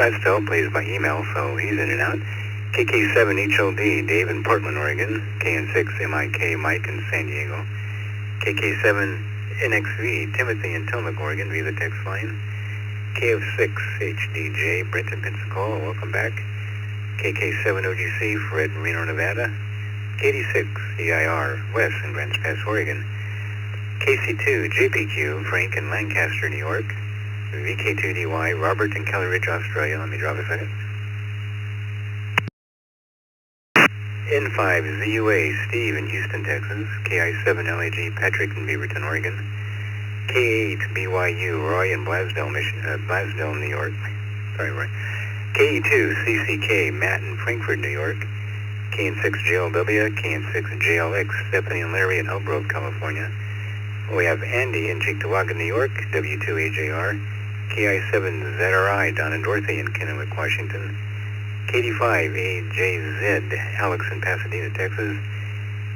Scottsdale plays by email, so he's in and out. KK7HLD, Dave in Portland, Oregon. KN6MIK, Mike in San Diego. KK7NXV, Timothy in Tillamook, Oregon, via the text line. KF6HDJ, Brent in Pensacola, welcome back. KK7OGC, Fred in Reno, Nevada. KD6EIR, Wes in Grants Pass, Oregon. KC2, JPQ, Frank in Lancaster, New York. VK2DY, Robert in Kelly Ridge, Australia. Let me drop a second. N5ZUA, Steve in Houston, Texas. KI7LAG, Patrick in Beaverton, Oregon. K8BYU, Roy in Blasdell, New York. Sorry, Roy. KE2CCK, Matt in Frankfurt, New York. KN6JLW, KN6JLX, Stephanie and Larry in Elk Grove, California. We have Andy in Cheektowaga, New York. W2AJR. KI7ZRI, Don and Dorothy in Kennewick, Washington. KD5AJZ, Alex in Pasadena, Texas.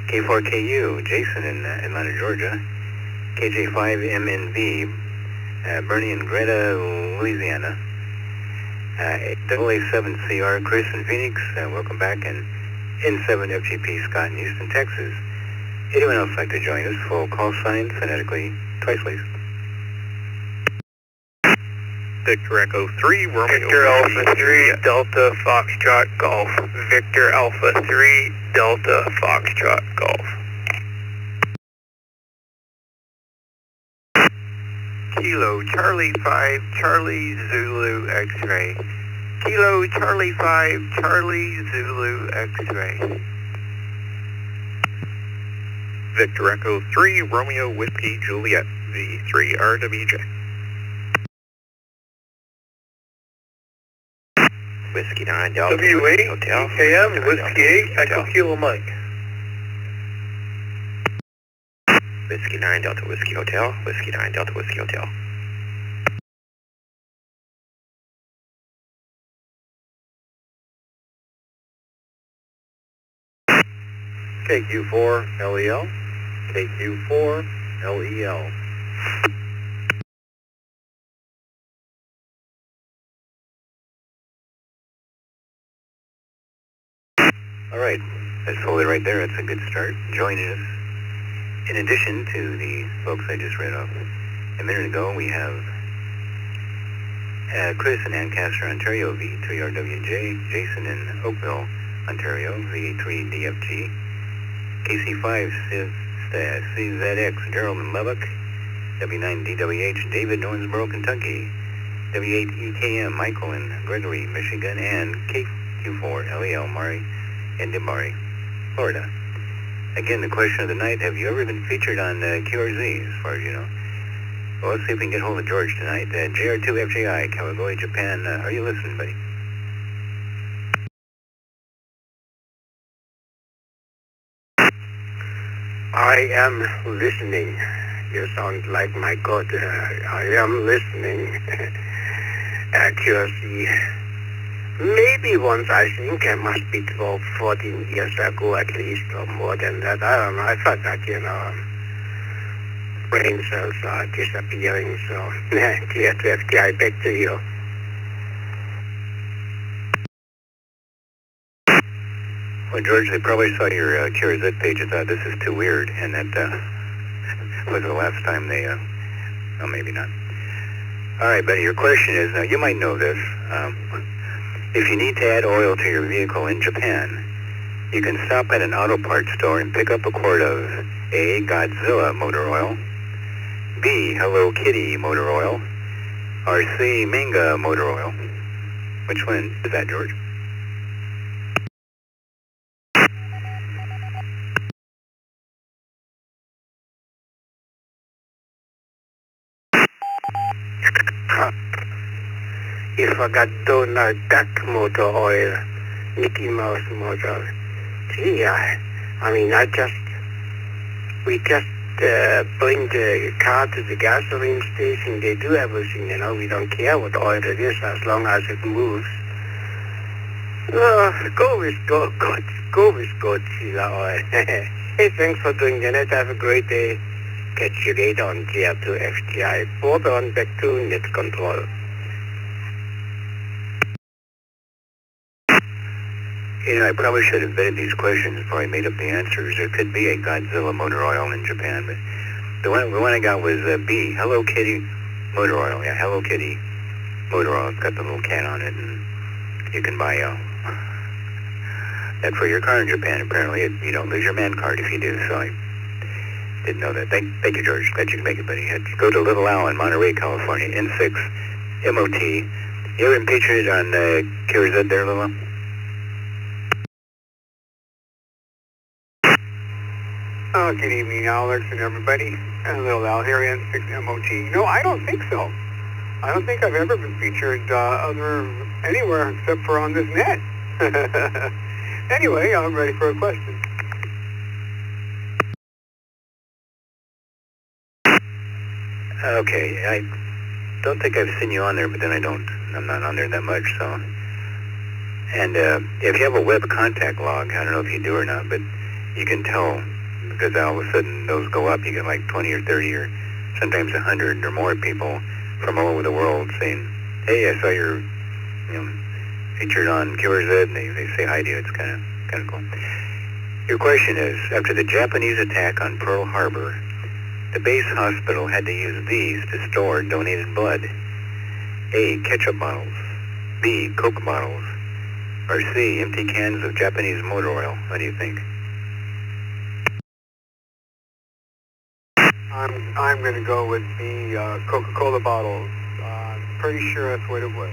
K4KU, Jason in Atlanta, Georgia. KJ5MNV, Bernie and Greta, Louisiana. AA7CR, Chris in Phoenix, welcome back. And N7FGP, Scott in Houston, Texas. Anyone else like to join us? Full call sign, phonetically, twice please. Victor Echo 3, Romeo. Victor Alpha 3, Delta Foxtrot Golf. Victor Alpha 3, Delta Foxtrot Golf. Kilo Charlie 5, Charlie Zulu X-ray. Kilo Charlie 5, Charlie Zulu X-ray. Victor Echo 3, Romeo Whiskey Juliet, V3RWJ. Whiskey 9 Delta W8, Hotel. EKM, Whiskey 8, Echo Kilo Mike. Whiskey 9 Delta Whiskey Hotel. Whiskey 9 Delta Whiskey Hotel. KQ4 LEL, KQ4 LEL. All right, let's hold it right there. That's a good start. Joining us, in addition to the folks I just read off a minute ago, we have Chris in Ancaster, Ontario, V3RWJ, Jason in Oakville, Ontario, V3DFG, KC5CZX, Gerald in Lubbock, W9DWH, David, Owensboro, Kentucky, W8EKM, Michael in Gregory, Michigan, and KQ4 LEL, Mari in DeMari, Florida. Again, the question of the night, have you ever been featured on QRZ, as far as you know? Well, let's see if we can get hold of George tonight. JR2FJI, Kawagoe, Japan. Are you listening, buddy? I am listening. You sound like my God. I am listening. Accuracy. Maybe once, I think it must be 12, 14 years ago at least, or more than that. I don't know. I thought that, brain cells are disappearing, so clear to FTI, back to you. Well, George, they probably saw your QRZ page and thought this is too weird, and that was the last time they, well, maybe not. All right, buddy, your question is, now you might know this, if you need to add oil to your vehicle in Japan, you can stop at an auto parts store and pick up a quart of A, Godzilla motor oil, B, Hello Kitty motor oil, or C, Manga motor oil. Which one is that, George? If I got Donald Duck motor oil, Mickey Mouse motor, gee, we just bring the car to the gasoline station. They do everything, we don't care what oil it is as long as it moves. Go with Godzilla oil. Hey, thanks for doing the net. Have a great day. Catch you later on GR2 FTI. Forward on back to net control. You know, I probably should have vetted these questions before I made up the answers. There could be a Godzilla motor oil in Japan, but the one I got was B, Hello Kitty motor oil. Yeah, Hello Kitty motor oil. It's got the little cat on it, and you can buy that for your car in Japan, apparently. You don't lose your man card if you do, so I didn't know that. Thank you, George. Glad you can make it, buddy. Let's go to Little Al in Monterey, California, N6 MOT. You ever been featured on QRZ there, Little Al? Good evening, Alex and everybody. Little Al here, N6 MOT. No, I don't think so. I don't think I've ever been featured anywhere except for on this net. Anyway, I'm ready for a question. Okay, I don't think I've seen you on there, but then I'm not on there that much, so. And if you have a web contact log, I don't know if you do or not, but you can tell, because all of a sudden those go up. You get like 20 or 30 or sometimes 100 or more people from all over the world saying, hey, I saw you're, featured on QRZ, and they say hi to you. It's kind of cool. Your question is, after the Japanese attack on Pearl Harbor, the base hospital had to use these to store donated blood. A, ketchup bottles. B, Coke bottles. Or C, empty cans of Japanese motor oil. What do you think? I'm going to go with the Coca-Cola bottles. I'm pretty sure that's what it was.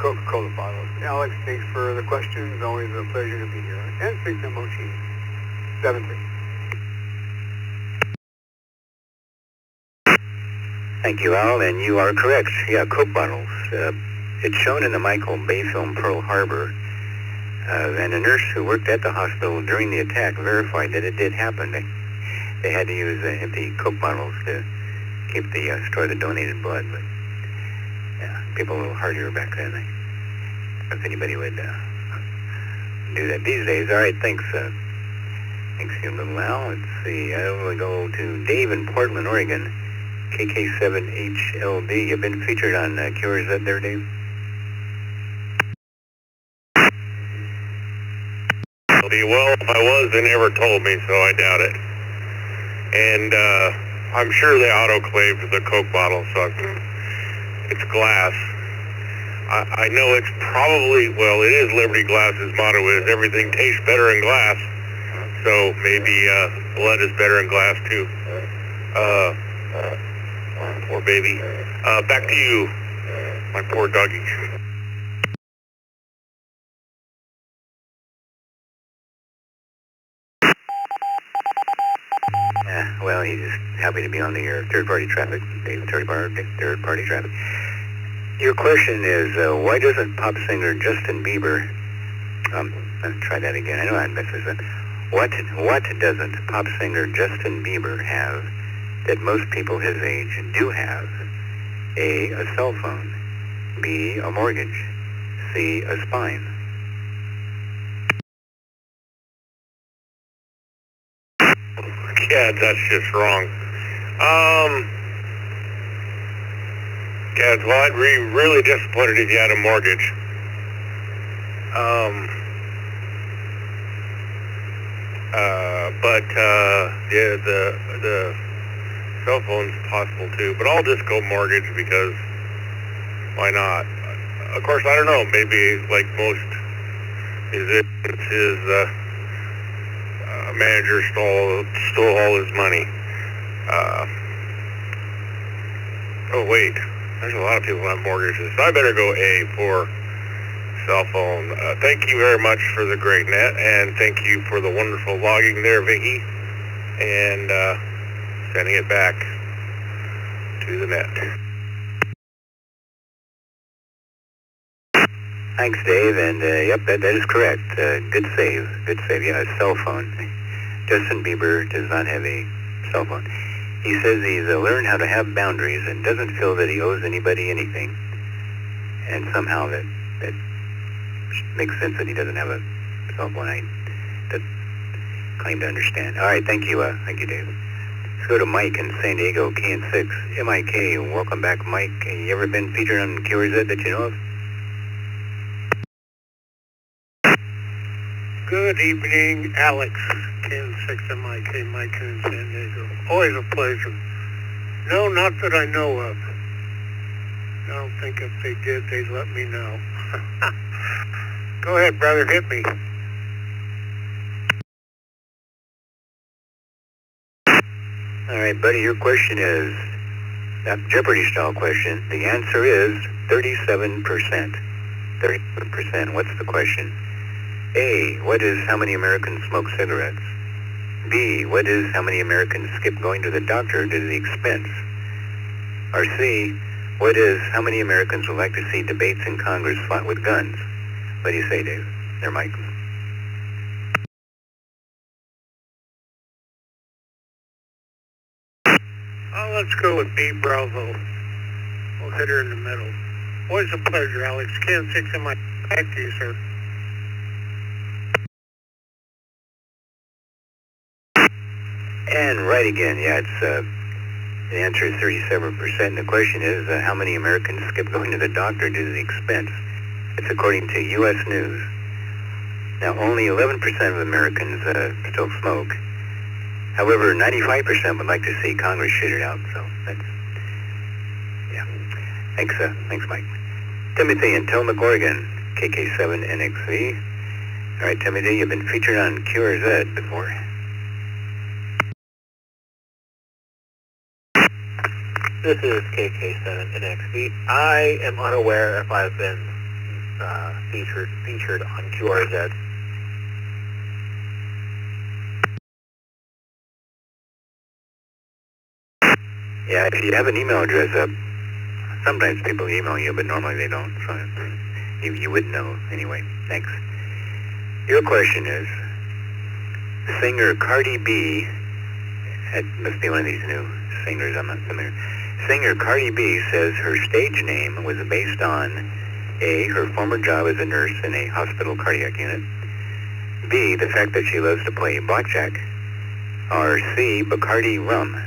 Coca-Cola bottles. Alex, thanks for the questions. Always a pleasure to be here. N6 MOT 73. Thank you, Al, and you are correct. Yeah, Coke bottles. It's shown in the Michael Bay film Pearl Harbor, and a nurse who worked at the hospital during the attack verified that it did happen. They had to use empty Coke bottles to store the donated blood, but yeah, people were a little hardier back then. If anybody would do that these days. All right, thanks. Thanks you, Little Al. Let's see. I will go to Dave in Portland, Oregon. KK7HLD. You've been featured on QRZ there, Dave? Well, if I was, they never told me, so I doubt it. And I'm sure they autoclaved the Coke bottle, so it's glass. I know it's probably, well, it is Liberty Glass's motto is everything tastes better in glass. So maybe blood is better in glass too. Poor baby. Back to you, my poor doggy. Yeah, well, he's just happy to be on the air. Third-party traffic, Dave, third-party traffic. Your question is, why doesn't pop singer Justin Bieber, let's try that again. I know I messed this up. What doesn't pop singer Justin Bieber have that most people his age do have? A cell phone. B, a mortgage. C, a spine. Yeah, that's just wrong. Yeah, well, I'd be really disappointed if you had a mortgage. Yeah, the cell phone's possible too, but I'll just go mortgage because why not? Of course, I don't know, maybe like most musicians, his manager stole all his money. Oh wait, there's a lot of people who have mortgages, so I better go A for cell phone. Thank you very much for the great net, and thank you for the wonderful logging there, Vicky, and sending it back to the net. Thanks, Dave, and yep, that is correct. Good save. Yeah, a cell phone. Justin Bieber does not have a cell phone. He says he's learned how to have boundaries and doesn't feel that he owes anybody anything. And somehow that makes sense that he doesn't have a cell phone. I claim to understand. All right, thank you, Dave. Let's go to Mike in San Diego, KN6, MIK. Welcome back, Mike. You ever been featured on QRZ that you know of? Good evening, Alex. K6MIK, Mike in San Diego. Always a pleasure. No, not that I know of. I don't think if they did, they'd let me know. Go ahead, brother, hit me. All right, buddy, your question is a Jeopardy-style question. The answer is 37%. 37%. What's the question? A, what is how many Americans smoke cigarettes? B, what is how many Americans skip going to the doctor due to the expense? Or C, what is how many Americans would like to see debates in Congress fought with guns? What do you say, Dave? There, Mike. Oh, let's go with B, Bravo. We'll hit her in the middle. Always a pleasure, Alex. K6MIK. Back to you, sir. And right again, yeah, it's the answer is 37%. And the question is, how many Americans skip going to the doctor due to the expense? It's according to U.S. News. Now, only 11% of Americans still smoke. However, 95% would like to see Congress shit it out. So that's, yeah. Thanks, Mike. Timothy in Tillamook, Oregon, KK7NXV. All right, Timothy, you've been featured on QRZ before. This is KK7NXV. I am unaware if I've been featured on QRZ. Yeah, if you have an email address up, sometimes people email you, but normally they don't, so you wouldn't know anyway. Thanks. Your question is, singer Cardi B, it must be one of these new singers, I'm not familiar. Singer Cardi B says her stage name was based on A, her former job as a nurse in a hospital cardiac unit, B, the fact that she loves to play blackjack, or C, Bacardi rum.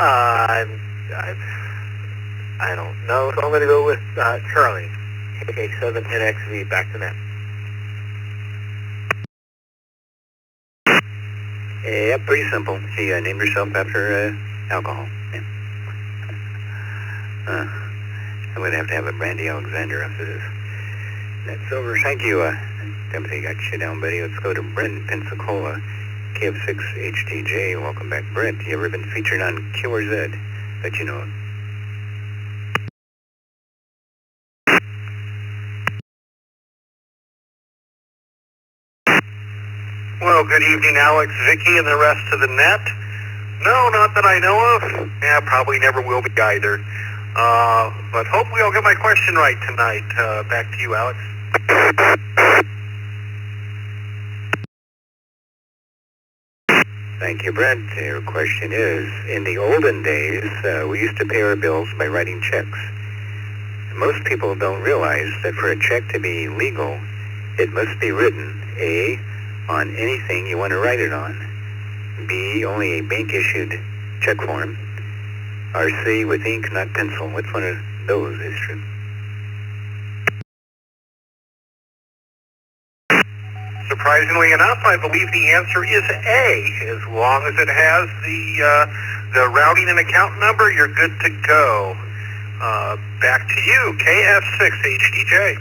I don't know, so I'm going to go with Charlie. KK7NXV, back to net. Yeah, pretty simple. She named herself after alcohol. Yeah. I'm going to have a Brandy Alexander after this. That's over. Thank you, Timothy. Got you down, buddy. Let's go to Brent in Pensacola, KF6HTJ. Welcome back, Brent. You ever been featured on QRZ? That you know of. Well, good evening, Alex, Vicky, and the rest of the net. No, not that I know of. Yeah, probably never will be either. But hopefully I'll get my question right tonight. Back to you, Alex. Thank you, Brent. Your question is, in the olden days, we used to pay our bills by writing checks. Most people don't realize that for a check to be legal, it must be written, A, on anything you want to write it on, B, only a bank-issued check form, or C, with ink, not pencil. Which one of those is true? Surprisingly enough, I believe the answer is A. As long as it has the routing and account number, you're good to go. Back to you, KF6HTJ.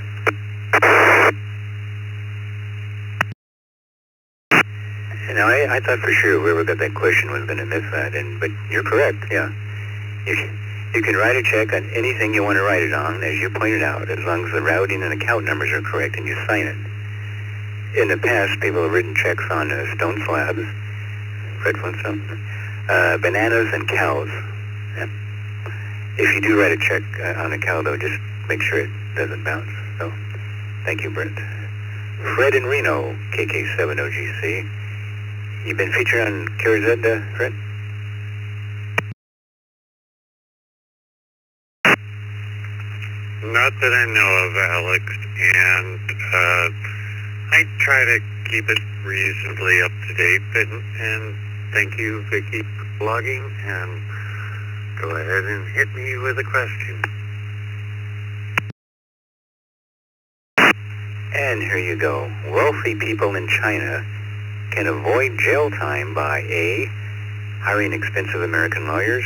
Now, I thought for sure whoever got that question was going to miss that, but you're correct, yeah. You can write a check on anything you want to write it on, as you pointed out, as long as the routing and account numbers are correct and you sign it. In the past, people have written checks on stone slabs, red flintstone, bananas, and cows. Yeah. If you do write a check on a cow, though, just make sure it doesn't bounce. So, thank you, Brent. Fred in Reno, KK7OGC. You've been featured on QRZ, Fred? Not that I know of, Alex, and I try to keep it reasonably up to date, and thank you, Vicky, for blogging, and go ahead and hit me with a question. And here you go. Wealthy people in China can avoid jail time by A, hiring expensive American lawyers,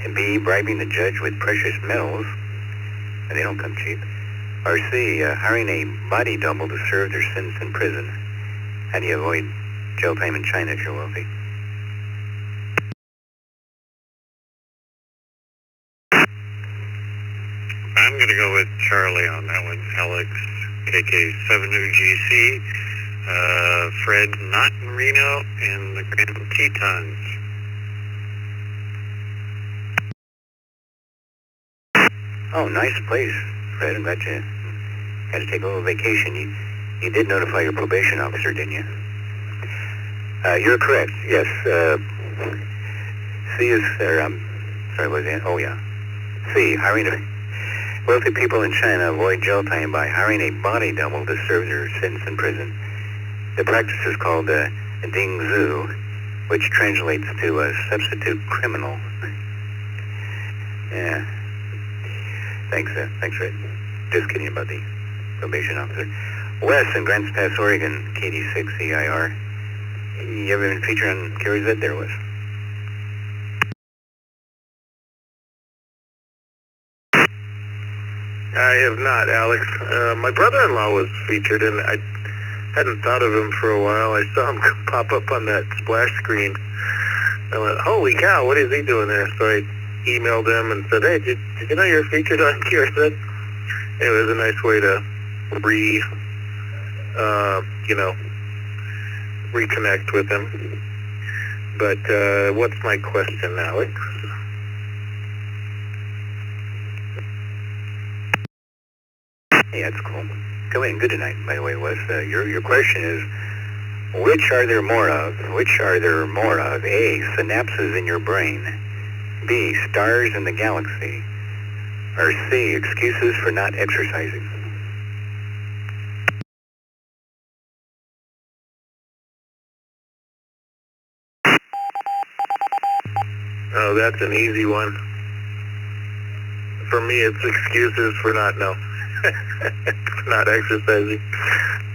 and B, bribing the judge with precious metals, and they don't come cheap, or C, hiring a body double to serve their sins in prison. How do you avoid jail time in China if you're wealthy? I'm going to go with Charlie on that one. Alex, KK7UGC, Fred, not in Reno, and the Grand Tetons. Oh, nice place, Fred. I'm glad you had to take a little vacation. You did notify your probation officer, didn't you? You're correct, yes. C is, sorry, what was that? Oh, yeah. C, wealthy people in China avoid jail time by hiring a body double to serve their sentence in prison. The practice is called ding zu, which translates to substitute criminal. Yeah. Thanks, Red. Just kidding about the probation officer. Wes in Grants Pass, Oregon, KD6EIR. You ever been featured on Carrie's Ed there, Wes? I have not, Alex. My brother-in-law was featured, and I hadn't thought of him for a while. I saw him pop up on that splash screen. I went, holy cow, what is he doing there? So I emailed him and said, hey, did you know you're featured on Carrie's Ed? It was a nice way to reconnect with him. But what's my question, Alex? Yeah, that's cool. Going good tonight, by the way, Wes. Your question is, which are there more of? Which are there more of? A, synapses in your brain. B, stars in the galaxy. Or C, excuses for not exercising. Oh, that's an easy one. For me, it's excuses for not exercising.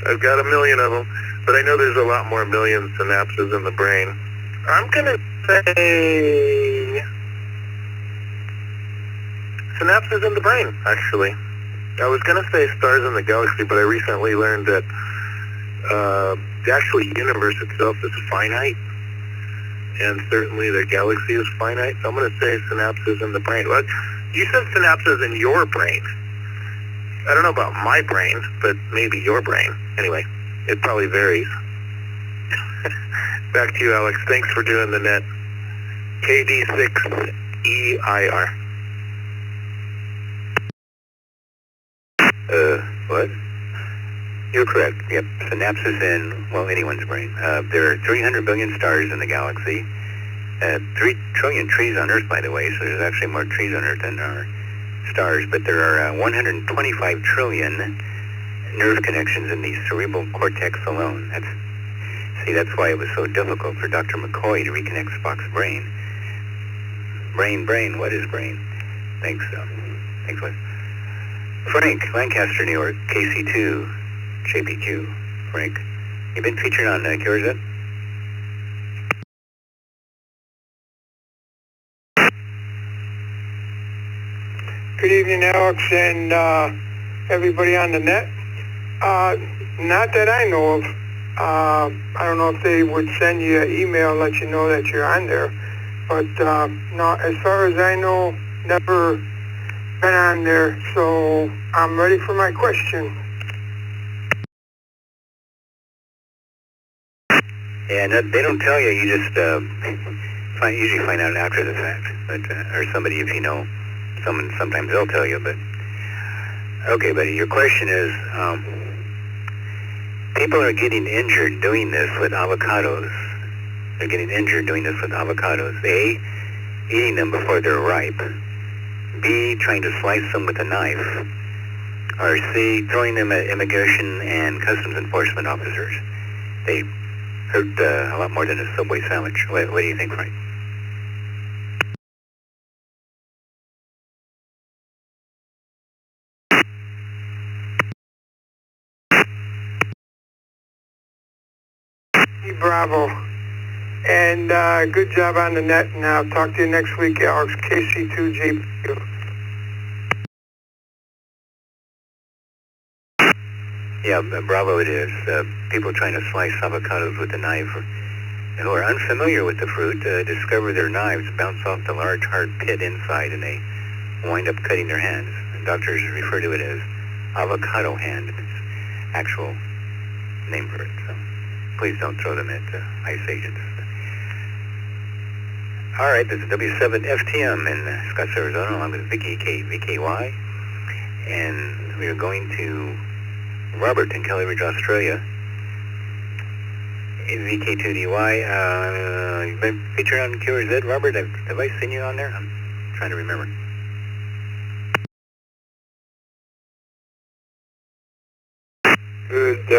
I've got a million of them, but I know there's a lot more million synapses in the brain. I'm going to say synapses in the brain, actually. I was going to say stars in the galaxy, but I recently learned that the actual universe itself is finite, and certainly the galaxy is finite, so I'm going to say synapses in the brain. Well, you said synapses in your brain. I don't know about my brain, but maybe your brain. Anyway, it probably varies. Back to you, Alex. Thanks for doing the net. KD6EIR. What? You're correct. Yep, synapses in, well, anyone's brain. There are 300 billion stars in the galaxy. 3 trillion trees on Earth, by the way, so there's actually more trees on Earth than there are stars. But there are 125 trillion nerve connections in the cerebral cortex alone. That's why it was so difficult for Dr. McCoy to reconnect Spock's brain. Brain, what is brain? Thanks, Wes. Frank, Lancaster, New York, KC2, JPQ. Frank, you been featured on Carrie's Ed? Good evening, Alex, and everybody on the net. Not that I know of. I don't know if they would send you an email and let you know that you're on there. But no, as far as I know, never been on there. So I'm ready for my question. Yeah, no, they don't tell you. You just usually find out after the fact, but or somebody if you know. Sometimes they'll tell you, but okay, buddy. Your question is, people are getting injured doing this with avocados. They're getting injured doing this with avocados. A, eating them before they're ripe. B, trying to slice them with a knife. Or C, throwing them at immigration and customs enforcement officers. They hurt a lot more than a Subway sandwich. What do you think, Frank? Bravo. And good job on the net, and I'll talk to you next week, Alex, KC2JP. Yeah, Bravo it is. People trying to slice avocados with a knife who are unfamiliar with the fruit discover their knives bounce off the large hard pit inside, and they wind up cutting their hands. Doctors refer to it as avocado hand. It's actual name for it. So please don't throw them at ICE agents. All right, this is W7FTM in Scottsdale, Arizona, along with Vicky VKY, and we are going to Robert in Kelly Ridge, Australia. VK2DY, you've been featured on QRZ. Robert, have I seen you on there? I'm trying to remember. Good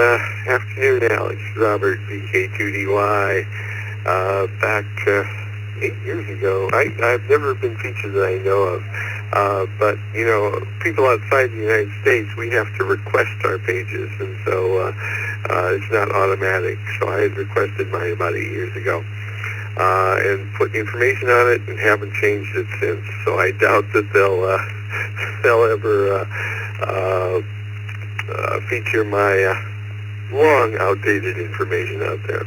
afternoon, Alex. Robert, VK2DY. Back 8 years ago, I've never been featured that I know of. But, you know, people outside the United States, we have to request our pages, and so it's not automatic. So I had requested mine about 8 years ago and put information on it and haven't changed it since. So I doubt that they'll ever feature my long outdated information out there.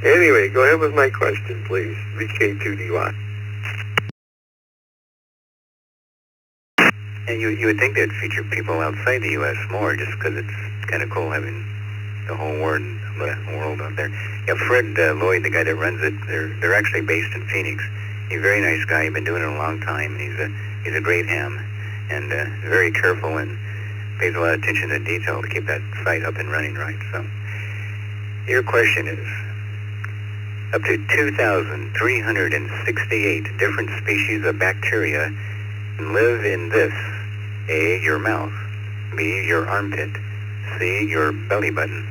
Anyway, go ahead with my question, please. VK2DY. And you would think they'd feature people outside the U.S. more, just because it's kind of cool having the whole world out there. Yeah, Fred Lloyd, the guy that runs it, they're actually based in Phoenix. He's a very nice guy. He's been doing it a long time. He's a great ham, and very careful and pays a lot of attention to detail to keep that site up and running right. So your question is, up to 2,368 different species of bacteria live in this: A, your mouth; B, your armpit; C, your belly button.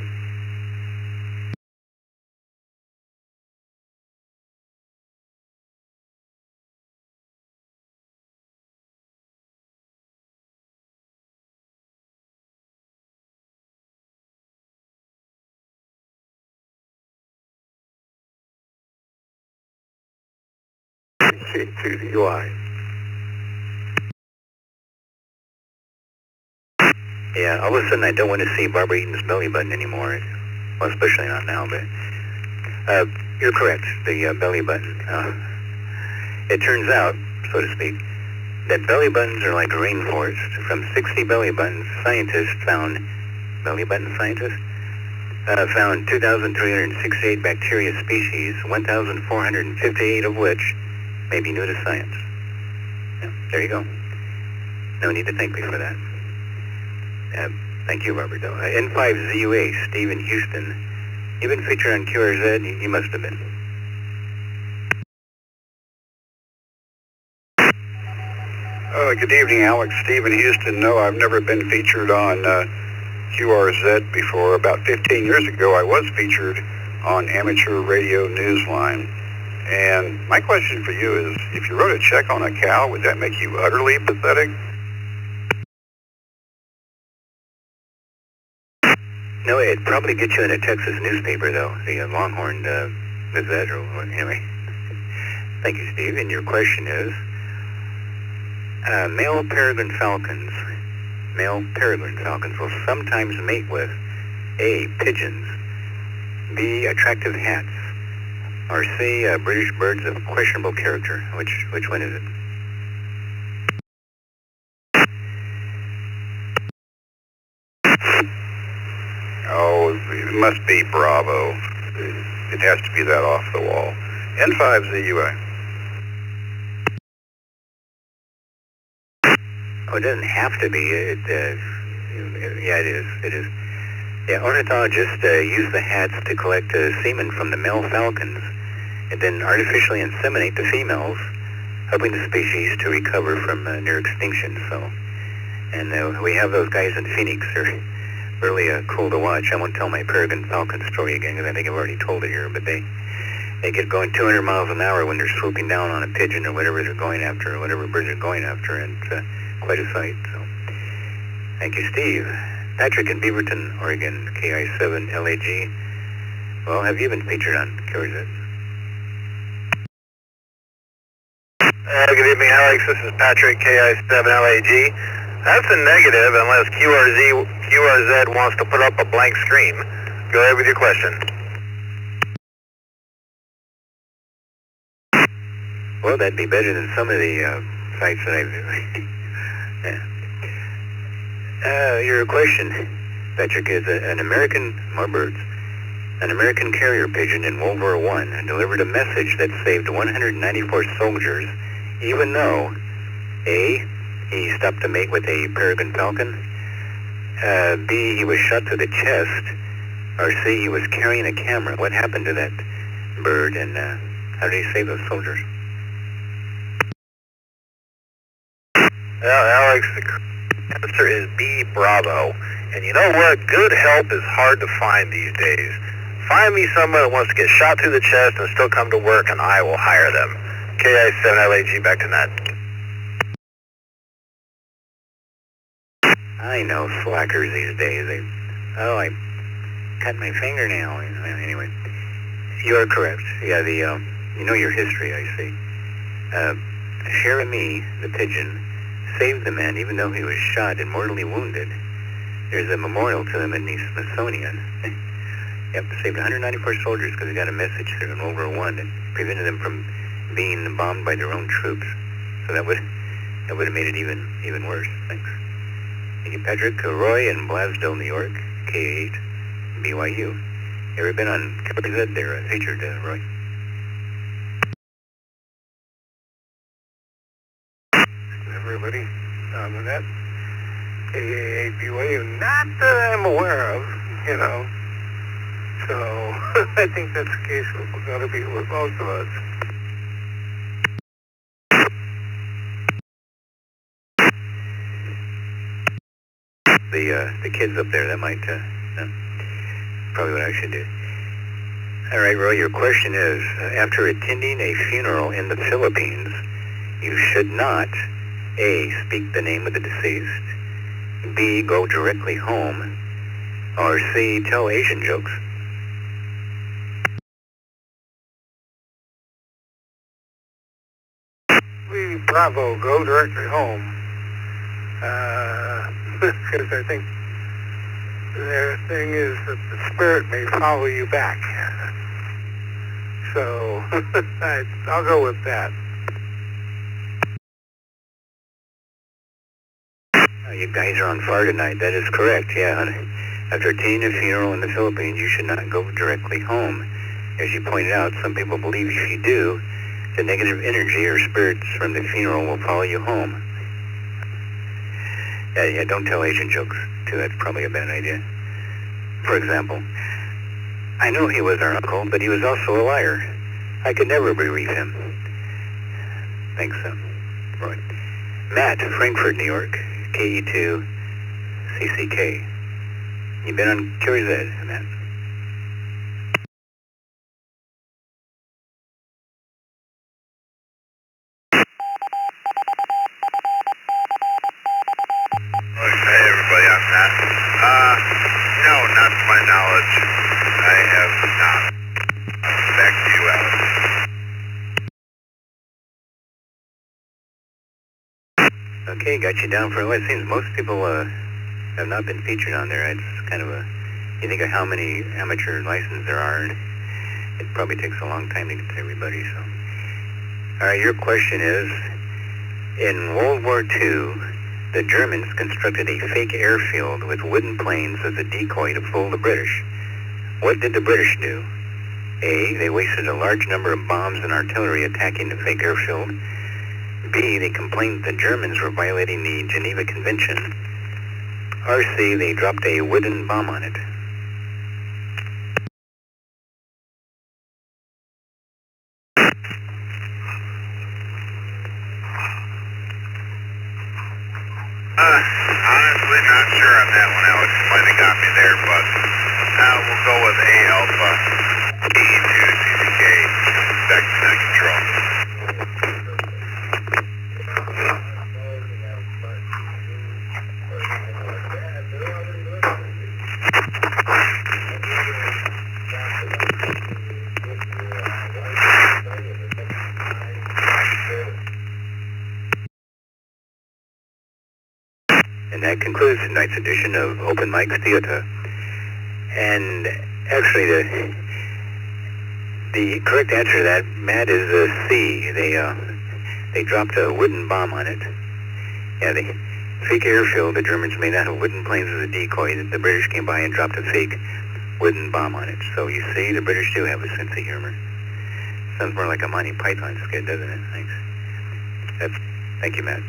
VK2DY. Yeah, all of a sudden I don't want to see Barbara Eaton's belly button anymore. Well, especially not now, but you're correct, the belly button. It turns out, so to speak, that belly buttons are like a rainforest. From 60 belly buttons, scientists found 2,368 bacteria species, 1,458 of which may be new to science. Yeah, there you go. No need to thank me for that. Thank you, Robert. N5ZUA, Steve in Houston. You've been featured on QRZ. You must have been. Good evening, Alex. Steve in Houston. No, I've never been featured on QRZ before. About 15 years ago, I was featured on Amateur Radio Newsline. And my question for you is, if you wrote a check on a cow, would that make you utterly pathetic? No, it'd probably get you in a Texas newspaper, though, the Longhorn Gazette, or anyway. Thank you, Steve. And your question is, male peregrine falcons will sometimes mate with A, pigeons; B, attractive hats; or C, British birds of questionable character. Which one is it? Oh, it must be Bravo. It has to be that off the wall. N5ZUA. Oh, it doesn't have to be. Yeah, it is. It is. Yeah, ornithologists use the hats to collect semen from the male falcons and then artificially inseminate the females, helping the species to recover from near extinction. So, and we have those guys in Phoenix. They're really cool to watch. I won't tell my peregrine falcon story again because I think I've already told it here, but they get going 200 miles an hour when they're swooping down on a pigeon or whatever they're going after, or whatever bird they're going after, and it's quite a sight. So, thank you, Steve. Patrick in Beaverton, Oregon, KI7LAG. Well, have you been featured on QRZ? Good evening, Alex. This is Patrick, KI7LAG. That's a negative unless QRZ wants to put up a blank screen. Go ahead with your question. Well, that'd be better than some of the sites that I've... yeah. Your question, Patrick, is an American... More birds. An American carrier pigeon in World War I delivered a message that saved 194 soldiers, even though, A, he stopped to mate with a peregrine falcon, B, he was shot through the chest, or C, he was carrying a camera. What happened to that bird, and how did he save those soldiers? Well, Alex, the answer is B, Bravo. And you know what? Good help is hard to find these days. Find me someone that wants to get shot through the chest and still come to work, and I will hire them. KI7LAG, back to net. I know slackers these days. I cut my fingernail. Anyway, you are correct. Yeah, you know your history, I see. Jeremy, the pigeon, saved the man even though he was shot and mortally wounded. There's a memorial to him in the Smithsonian. Yep, saved 194 soldiers because he got a message through in World War I that prevented them from being bombed by their own troops. So that would have made it even worse. Thanks. Thank you, Patrick. Roy in Blasdell, New York, K8, BYU. Ever been on QRZ there, featured, Roy? Everybody on the net. K8, BYU. Not that I'm aware of, you know. So, I think that's the case we're going to be with most of us. The kids up there, that might, probably what I should do. All right, Roy, your question is, after attending a funeral in the Philippines, you should not, A, speak the name of the deceased, B, go directly home, or C, tell Asian jokes. Bravo, go directly home. Because I think their thing is that the spirit may follow you back. So, I'll go with that. You guys are on fire tonight. That is correct, yeah. After attending a funeral in the Philippines, you should not go directly home. As you pointed out, some people believe if you do, the negative energy or spirits from the funeral will follow you home. Yeah, don't tell Asian jokes, too. That's probably a bad idea. For example, I know he was our uncle, but he was also a liar. I could never believe him. Thanks, Roy. Matt, Frankfurt, New York, KE2, CCK. You been on QRZ, Matt? Hey everybody, I'm Matt. No, not to my knowledge. I have not. Back to you, Alex. Okay, got you down for what it seems most people have not been featured on there. It's kind of a, you think of how many amateur licenses there are, and it probably takes a long time to get to everybody, so. All right, your question is, in World War II, the Germans constructed a fake airfield with wooden planes as a decoy to fool the British. What did the British do? A, they wasted a large number of bombs and artillery attacking the fake airfield. B, they complained the Germans were violating the Geneva Convention. Or C, they dropped a wooden bomb on it. Honestly, not sure on that one, Alex. You might have got me there, but we'll go with A Alpha, E2, CCK, back to net control. And that concludes tonight's edition of Open Mike's Theater. And actually, the correct answer to that, Matt, is C. They dropped a wooden bomb on it. Yeah, the fake airfield, the Germans made out of wooden planes as a decoy. The British came by and dropped a fake wooden bomb on it. So you see, the British do have a sense of humor. Sounds more like a Monty Python skit, doesn't it? Thanks. Thank you, Matt.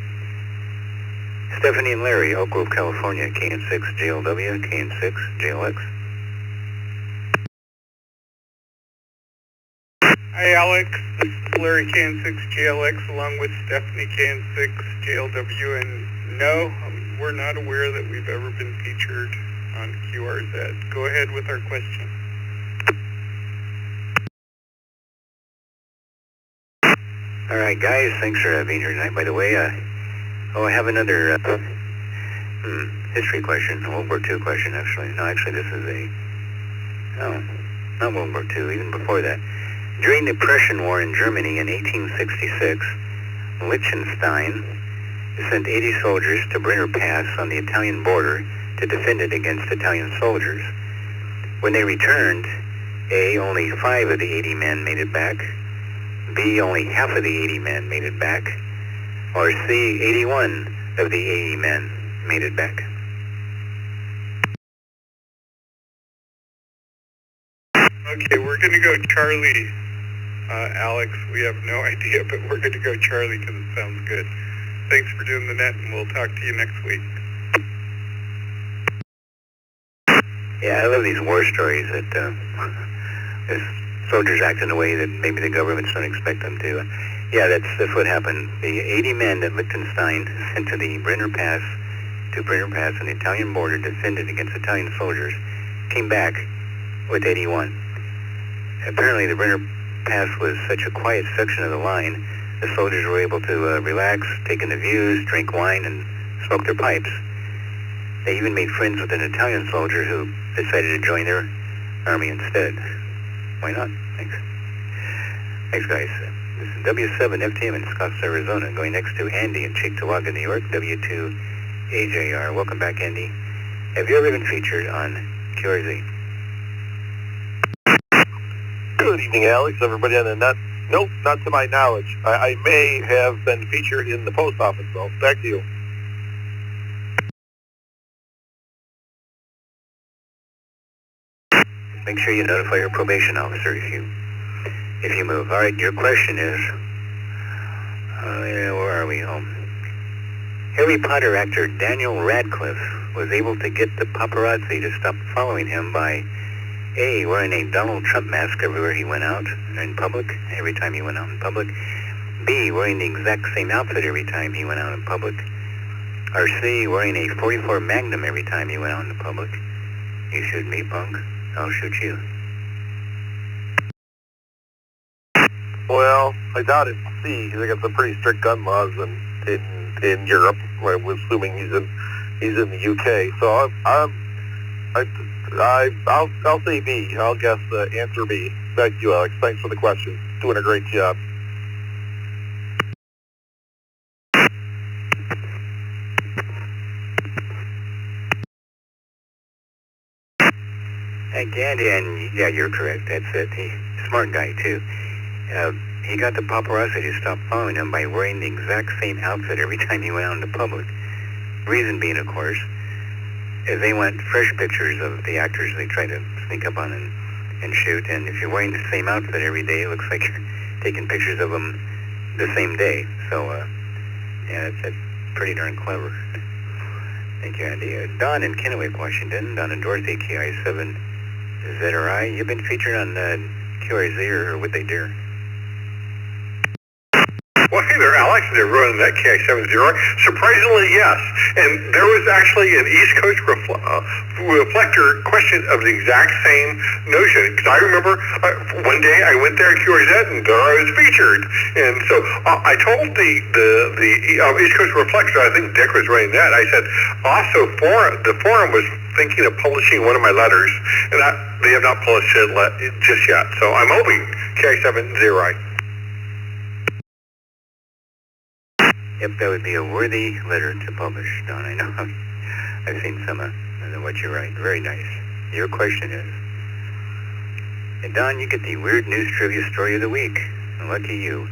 Stephanie and Larry, Oak Grove, California, KN6 JLW, KN6 JLX. Hi, Alex. This is Larry KN6 JLX along with Stephanie KN6 JLW, and no, we're not aware that we've ever been featured on QRZ. Go ahead with our question. All right, guys, thanks for being here tonight. By the way, I have another history question, a World War II question, actually. No, actually, this is not World War II, even before that. During the Prussian War in Germany in 1866, Liechtenstein sent 80 soldiers to Brenner Pass on the Italian border to defend it against Italian soldiers. When they returned, A, only 5 of the 80 men made it back, B, only half of the 80 men made it back, or C, 81 of the 80 men made it back. Okay, we're going to go Charlie, Alex. We have no idea, but we're going to go Charlie because it sounds good. Thanks for doing the net, and we'll talk to you next week. Yeah, I love these war stories that soldiers act in a way that maybe the governments don't expect them to. Yeah, that's what happened. The 80 men that Liechtenstein sent to the Brenner Pass on the Italian border, defended against Italian soldiers, came back with 81. Apparently, the Brenner Pass was such a quiet section of the line, the soldiers were able to relax, take in the views, drink wine, and smoke their pipes. They even made friends with an Italian soldier who decided to join their army instead. Why not? Thanks. Thanks, guys. This is W7 FTM in Scottsdale, Arizona, going next to Andy in Cheektowaga, New York, W2 AJR. Welcome back, Andy. Have you ever been featured on QRZ? Good evening, Alex. Everybody on the net? Nope, not to my knowledge. I may have been featured in the post office, though. Back to you. Make sure you notify your probation officer if you move. All right, your question is, where are we? Harry Potter actor Daniel Radcliffe was able to get the paparazzi to stop following him by A, wearing a Donald Trump mask everywhere he went out in public, every time he went out in public. B, wearing the exact same outfit every time he went out in public. Or C, wearing a .44 Magnum every time he went out in public. You shoot me, punk. I'll shoot you. Well, I doubt it's C, because they got some pretty strict gun laws in Europe. I'm assuming he's in the UK. So I'll say B. I'll guess answer B. Thank you, Alex. Thanks for the question. Doing a great job. And yeah, you're correct. That's it. He's a smart guy, too. He got the paparazzi to stop following him by wearing the exact same outfit every time he went out into public. Reason being, of course, is they want fresh pictures of the actors they try to sneak up on and shoot. And if you're wearing the same outfit every day, it looks like you're taking pictures of them the same day. So, yeah, that's pretty darn clever. Thank you, Andy. Don in Kennewick, Washington. Don and Dorothy, KI7ZRI. You've been featured on QRZ, or would they dare? Well, hey there, Alex. They're running that KI70. Surprisingly, yes. And there was actually an East Coast reflector question of the exact same notion. Because I remember one day I went there at QRZ and there I was featured. And so I told the East Coast reflector, I think Dick was running that, I said, also the forum was thinking of publishing one of my letters. And they have not published it just yet. So I'm hoping KI70. Yep, that would be a worthy letter to publish, Don. I know I've seen some of what you write. Very nice. Your question is, and Don, you get the Weird News Trivia Story of the Week. Lucky you.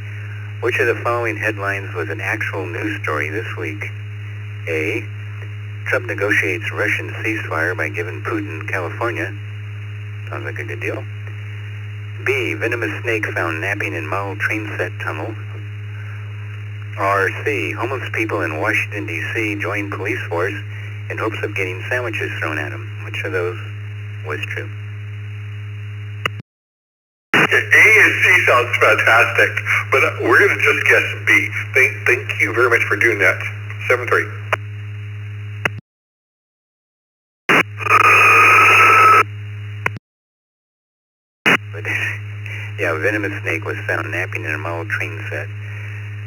Which of the following headlines was an actual news story this week? A. Trump negotiates Russian ceasefire by giving Putin California. Sounds like a good deal. B. Venomous snake found napping in model train set tunnel. Or C. Homeless people in Washington, D.C. join police force in hopes of getting sandwiches thrown at them. Which of those was true? A and C sounds fantastic, but we're going to just guess B. Thank you very much for doing that. 7-3. But, yeah, a venomous snake was found napping in a model train set.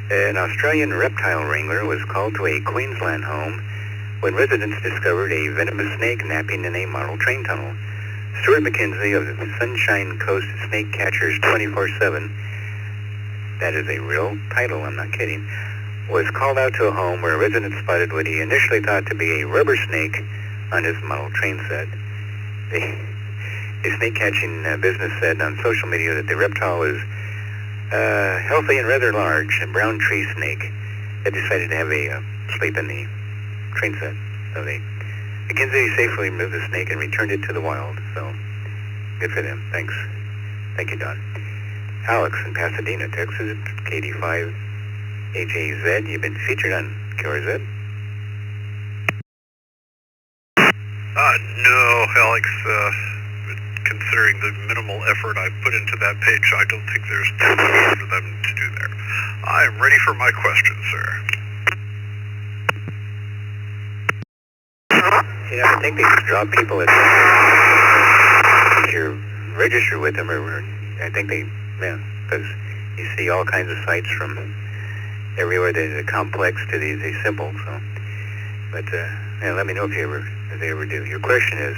An Australian reptile wrangler was called to a Queensland home when residents discovered a venomous snake napping in a model train tunnel. Stuart McKenzie of the Sunshine Coast Snake Catchers 24/7, that is a real title, I'm not kidding, was called out to a home where residents spotted what he initially thought to be a rubber snake on his model train set. The snake catching business said on social media that the reptile was healthy and rather large, a brown tree snake that decided to have a sleep in the train set. So McKenzie safely removed the snake and returned it to the wild. So good for them. Thanks. Thank you, Don. Alex in Pasadena, Texas, KD5AJZ. You've been featured on QRZ. No, Alex. Considering the minimal effort I put into that page, I don't think there's too much for them to do there. I am ready for my question, sir. Yeah, I think they drop people at if you're registered with them, or I think they, yeah, because you see all kinds of sites from everywhere, the complex to the simple. So, but yeah, let me know if they ever do. Your question is,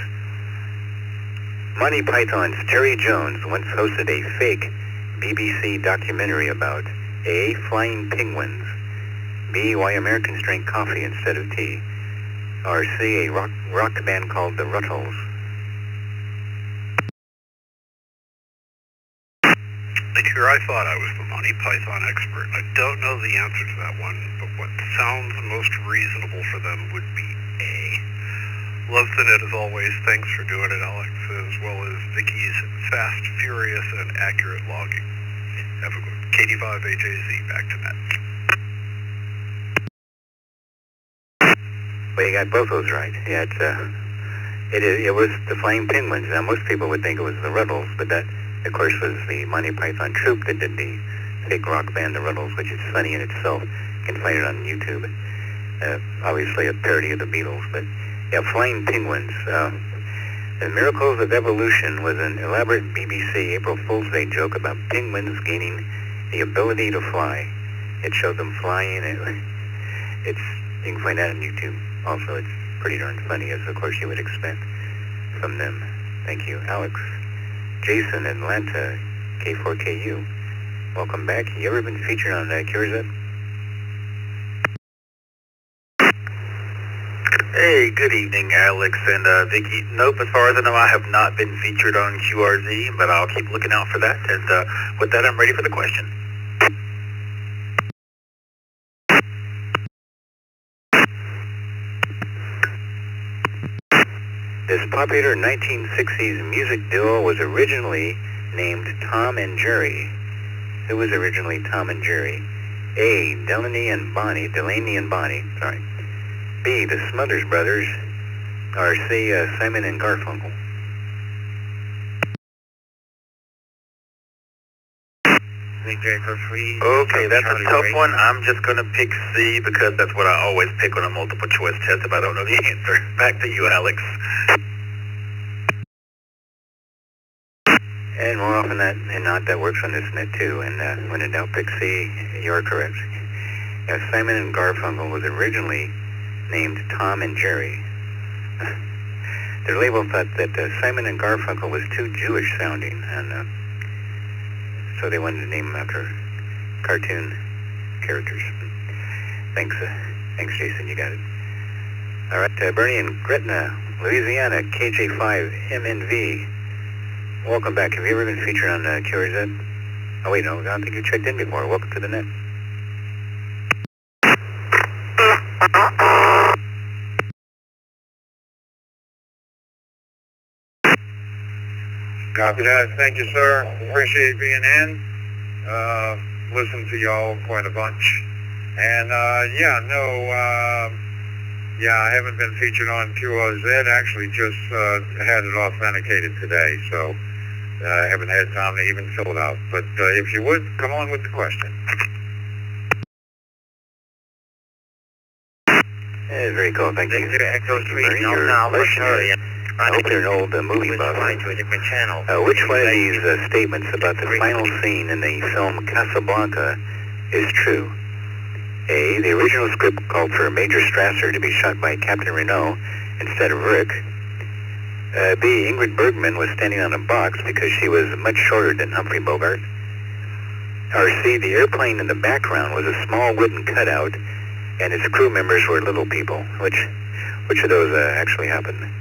Monty Python's Terry Jones once hosted a fake BBC documentary about A. Flying penguins, B. Why Americans drink coffee instead of tea, or C. A rock band called the Rutles. Here I thought I was the Monty Python expert. I don't know the answer to that one, but what sounds most reasonable for them would be A. Loves the net as always. Thanks for doing it, Alex, as well as Vicky's fast, furious, and accurate logging. Have a good KD5AJZ, back to net. Well, you got both those right. Yeah, it was the Flying Penguins. Now, most people would think it was the Rutles, but that, of course, was the Monty Python troupe that did the fake rock band, the Rutles, which is funny in itself. You can find it on YouTube. Obviously a parody of the Beatles, but yeah, Flying Penguins. The Miracles of Evolution was an elaborate BBC April Fool's Day joke about penguins gaining the ability to fly. It showed them flying. You can find that on YouTube. Also, it's pretty darn funny, as of course you would expect from them. Thank you, Alex. Jason, Atlanta, K4KU. Welcome back. You ever been featured on QRZ? Hey, good evening, Alex and Vicky. Nope, as far as I know, I have not been featured on QRZ, but I'll keep looking out for that. And with that, I'm ready for the question. This popular 1960s music duo was originally named Tom and Jerry. Who was originally Tom and Jerry? A. Delaney and Bonnie. Sorry. B. The Smothers Brothers. Or C. Simon and Garfunkel. Okay, that's a tough one. I'm just going to pick C because that's what I always pick on a multiple choice test if I don't know the answer. Back to you, Alex. And more often than not, that works on this net too. And when in doubt, pick C. You're correct. Simon and Garfunkel was originally named Tom and Jerry. Their label thought that Simon and Garfunkel was too Jewish sounding, and so they wanted to name them after cartoon characters. Thanks, Jason. You got it. All right, Bernie in Gretna, Louisiana, KJ5MNV. Welcome back. Have you ever been featured on QRZ? Oh, wait, no, I don't think you checked in before. Welcome to the net. Copy that. Thank you, sir. Appreciate being in. Listen to y'all quite a bunch. And, I haven't been featured on QRZ. Actually, just had it authenticated today, so I haven't had time to even fill it out. But if you would, come on with the question. Yeah, very cool. Thank you. Echo 3, Your question is, I hope you're an old movie buff. to a different channel. Which one of these statements about the final scene in the film Casablanca is true? A, the original script called for Major Strasser to be shot by Captain Renault instead of Rick. B, Ingrid Bergman was standing on a box because she was much shorter than Humphrey Bogart. Or C, the airplane in the background was a small wooden cutout and its crew members were little people. Which of those actually happened?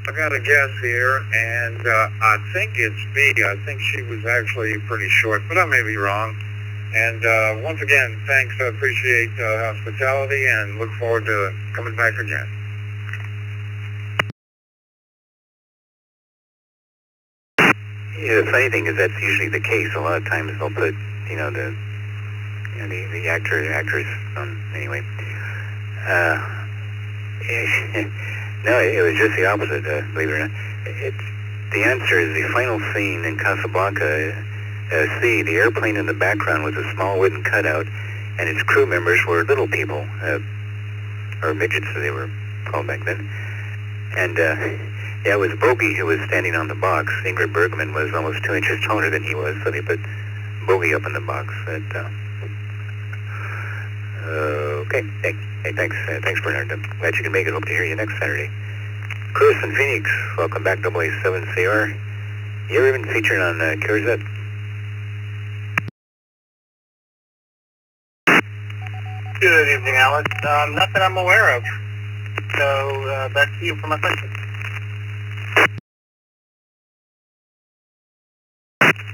I got a guess here, and I think it's B. I think she was actually pretty short, but I may be wrong. And once again, thanks. I appreciate hospitality and look forward to coming back again. Yeah, the funny thing is that's usually the case. A lot of times they'll put, the actress anyway. No, it was just the opposite, believe it or not. The answer is the final scene in Casablanca. C, the airplane in the background was a small wooden cutout, and its crew members were little people, or midgets as they were called back then. And it was Bogey who was standing on the box. Ingrid Bergman was almost 2 inches taller than he was, so they put Bogey up in the box. Okay. Hey, thanks, Bernard. I'm glad you can make it. Hope to hear you next Saturday. Chris in Phoenix, welcome back, AA7CR. You ever been featured on QRZ? Good evening, Alex. Not that I'm aware of. So, back to you for my question.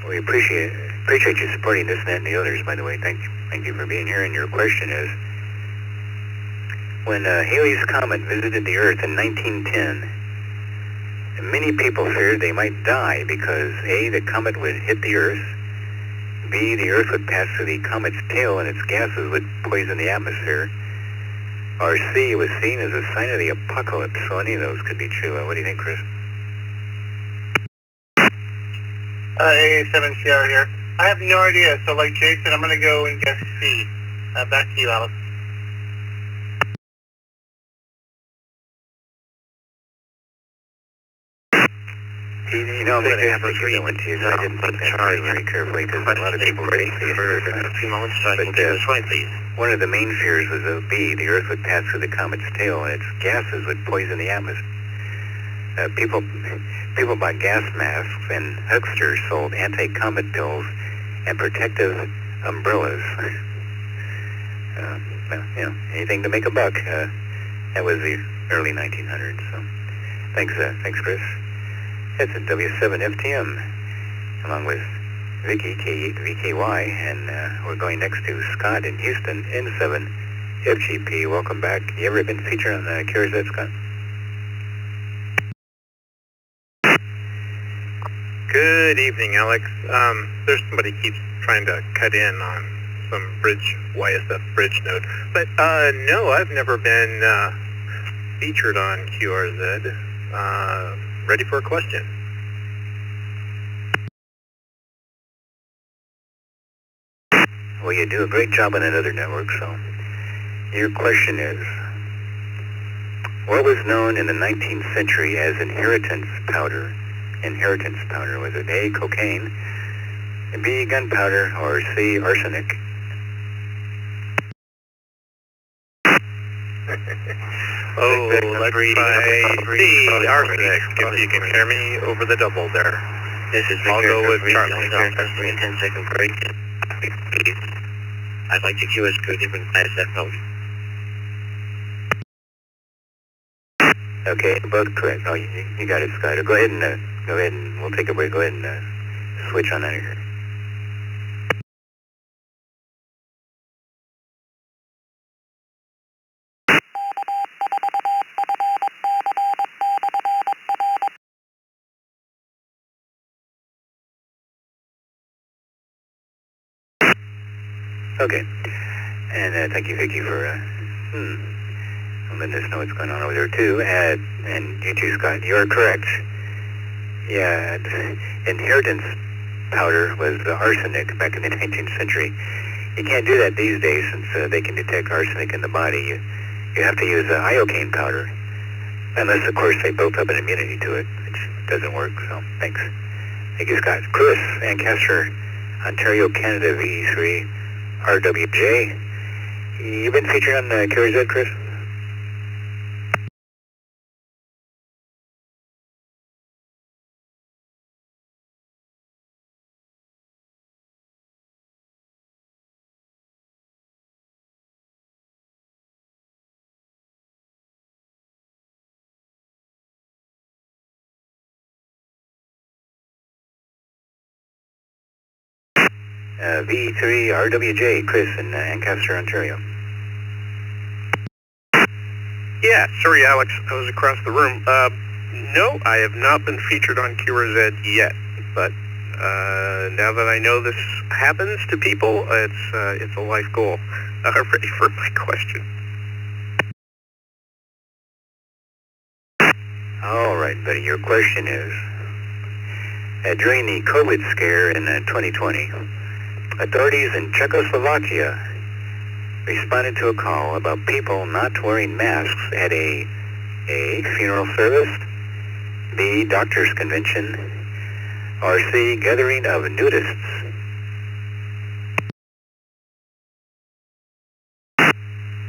We appreciate you supporting this, net, and the others, by the way. Thank you for being here. And your question is, when Halley's Comet visited the Earth in 1910, many people feared they might die because A, the comet would hit the Earth, B, the Earth would pass through the comet's tail and its gases would poison the atmosphere, or C, it was seen as a sign of the apocalypse. So any of those could be true. What do you think, Chris? AA7CR here. I have no idea, so like Jason, I'm going to go and guess C. Back to you, Alex. I'm going to have to give that one to you. I didn't think that very carefully because a lot of people didn't see it. A few moments so I can do this way, please. One of the main fears was B, the Earth would pass through the comet's tail and its gases would poison the atmosphere. People bought gas masks, and hucksters sold anti-comet pills and protective umbrellas. Anything to make a buck. That was the early 1900s. So, thanks, Chris. It's a W7FTM, along with Vicky K8VKY, and we're going next to Scott in Houston, N7FGP. Welcome back. You ever been featured on the QRZ, Scott? Good evening, Alex. There's somebody keeps trying to cut in on some YSF bridge node. But no, I've never been featured on QRZ. Ready for a question. Well, you do a great job on that other network, so your question is, what was known in the 19th century as inheritance powder? Inheritance powder. Was it A, cocaine, B, gunpowder, or C, arsenic? Let's try C, arsenic, if you can hear me over the double there. This is I'll go with Charlie. 10-second break. I'd like to QS to a different ISF mode. Okay, both correct. Oh, you got it, Skyler. Go ahead and we'll take a break. Go ahead and switch on that here. Okay, and thank you, Vicky, for letting us know what's going on over there too. And you too, Scott. You are correct. Yeah, inheritance powder was arsenic back in the 19th century. You can't do that these days since they can detect arsenic in the body. You have to use iocane powder, unless of course they built up an immunity to it, which doesn't work. So thanks. Thank you, Scott. Chris Ancaster, Ontario, Canada, VE3 RWJ. You've been featured on QRZ, Chris? VE3 RWJ, Chris in Ancaster, Ontario. Yeah, sorry, Alex. I was across the room. No, I have not been featured on QRZ yet, but now that I know this happens to people, it's a life goal. Ready for my question? All right, buddy. Your question is, during the COVID scare in 2020, authorities in Czechoslovakia responded to a call about people not wearing masks at A, funeral service, B, doctor's convention, or C, gathering of nudists.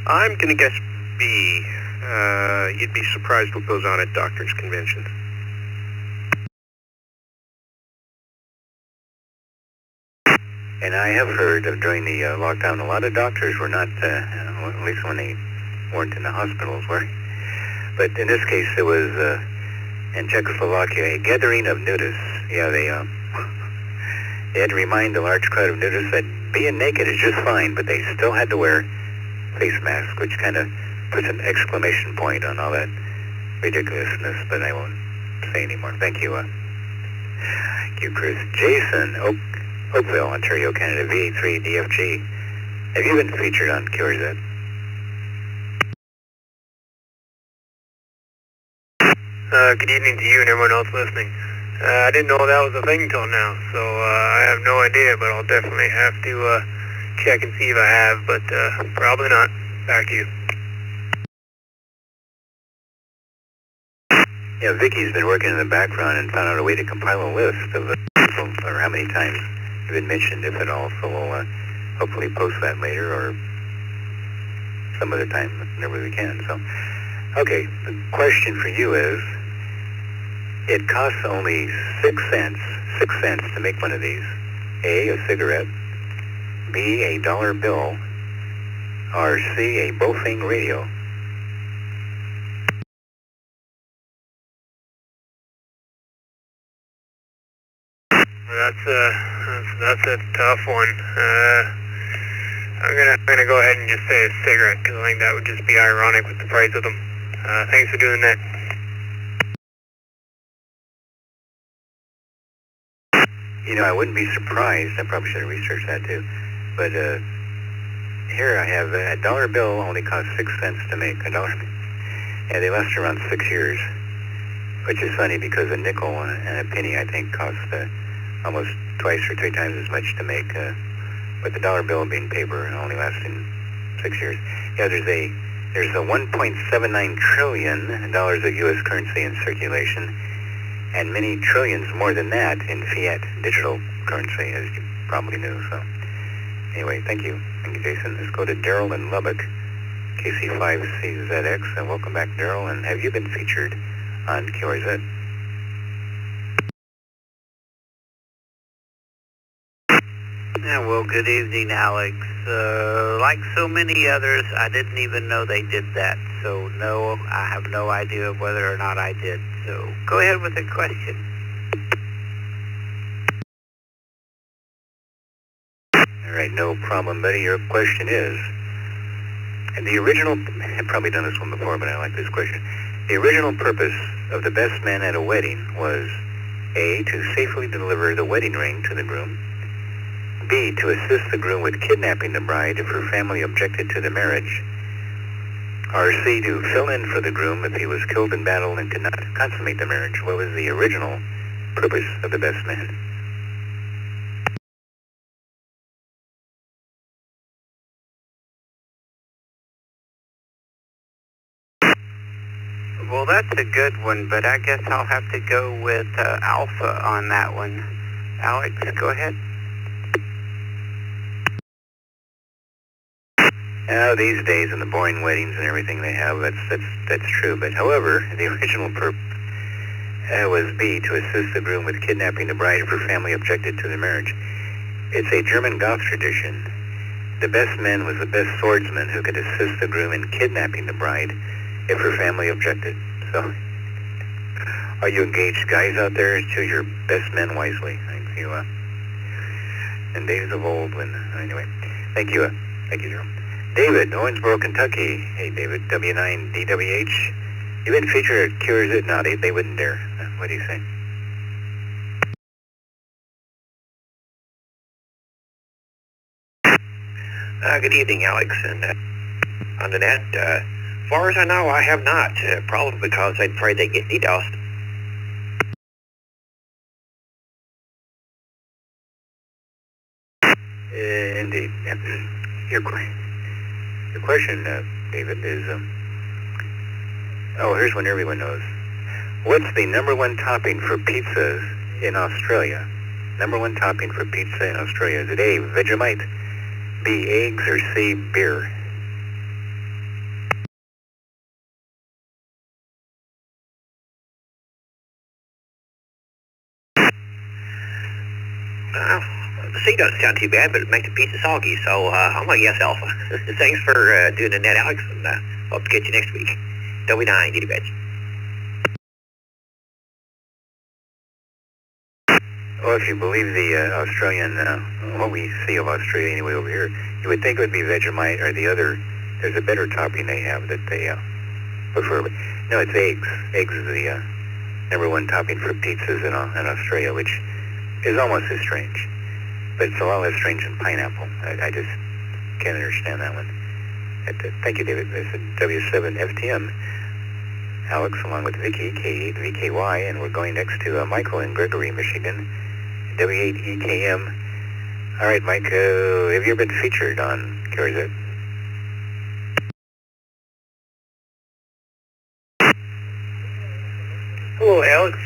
I'm going to guess B. You'd be surprised what goes on at doctors' conventions. And I have heard of during the lockdown, a lot of doctors were not, at least when they weren't in the hospitals, were. But in this case, it was in Czechoslovakia, a gathering of nudists. Yeah, they had to remind a large crowd of nudists that being naked is just fine, but they still had to wear face masks, which kind of puts an exclamation point on all that ridiculousness, but I won't say anymore. Thank you. Thank you, Chris. Jason, Oakville, Ontario, Canada, VE3 DFG. Have you been featured on QRZ? Good evening to you and everyone else listening. I didn't know that was a thing till now, so I have no idea, but I'll definitely have to check and see if I have, but probably not. Back to you. Yeah, Vicky's been working in the background and found out a way to compile a list of people, or how many times you've been mentioned, if at all, so we'll hopefully post that later or some other time, whenever we can. So, okay, the question for you is, it costs only 6 cents to make one of these. A, a cigarette, B, a dollar bill, or C, a Bofing radio. That's a tough one. I'm gonna go ahead and just say a cigarette, because I think that would just be ironic with the price of them. Thanks for doing that. You know, I wouldn't be surprised. I probably should have researched that too. But here I have a dollar bill only costs 6 cents to make. A dollar. Yeah, they last around 6 years, which is funny because a nickel and a penny, I think, cost almost twice or 3 times as much to make. With the dollar bill being paper and only lasting 6 years. Yeah, there's a $1.79 trillion of U.S. currency in circulation, and many trillions more than that in fiat digital currency, as you probably knew. So, anyway, thank you, Jason. Let's go to Daryl in Lubbock, KC5CZX, and welcome back, Daryl. And have you been featured on QRZ? Yeah, well, good evening, Alex. Like so many others, I didn't even know they did that. So, no, I have no idea whether or not I did. So, go ahead with the question. All right, no problem, buddy. Your question is, and the original, I've probably done this one before, but I like this question. The original purpose of the best man at a wedding was A, to safely deliver the wedding ring to the groom, B, to assist the groom with kidnapping the bride if her family objected to the marriage, or C, to fill in for the groom if he was killed in battle and could not consummate the marriage. What was the original purpose of the best man? Well, that's a good one, but I guess I'll have to go with Alpha on that one. Alex, go ahead. These days, in the boring weddings and everything they have, that's true. But however, the original purpose was B, to assist the groom with kidnapping the bride if her family objected to the marriage. It's a German Goth tradition. The best man was the best swordsman who could assist the groom in kidnapping the bride if her family objected. So, are you engaged guys out there? Choose your best men wisely. Thank you. In days of old, when anyway, thank you, Jerome. David, Owensboro, Kentucky. Hey, David, W9DWH. You've been featured at Cures It. No, they wouldn't dare. What do you say? Good evening, Alex, and on the net. As far as I know, I have not. Probably because I'd afraid they'd get DDoSed. Indeed. Yep. Your question, David, is, here's one everyone knows. What's the number one topping for pizzas in Australia? Number one topping for pizza in Australia. Is it A, Vegemite, B, eggs, or C, beer? C doesn't sound too bad, but it makes the pizza soggy, so I'm going to guess Alpha. Thanks for doing the net, Alex, and hope to get you next week. W9, get a bitch. Well, if you believe the Australian, what we see of Australia anyway over here, you would think it would be Vegemite or the other. There's a better topping they have that they prefer. But no, it's eggs. Eggs is the number one topping for pizzas in Australia, which is almost as strange. But it's a lot less strange than pineapple. I just can't understand that one. Thank you, David. This is W7FTM. Alex, along with Vicky, K8VKY, and we're going next to Michael in Gregory, Michigan, W8EKM. All right, Mike, have you ever been featured on KRZ? Hello, Alex.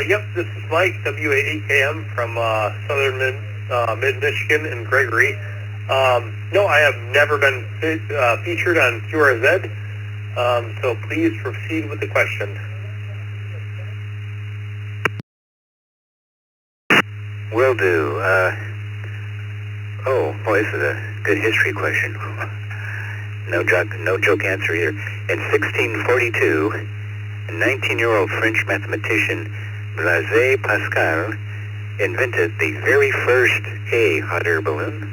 Yep, this is Mike, W8EKM from southern mid-Michigan in Gregory. No, I have never been featured on QRZ, so please proceed with the question. Will do. Boy, this is a good history question. No joke answer either. In 1642, a 19-year-old French mathematician, Blaise Pascal, invented the very first A, hot air balloon,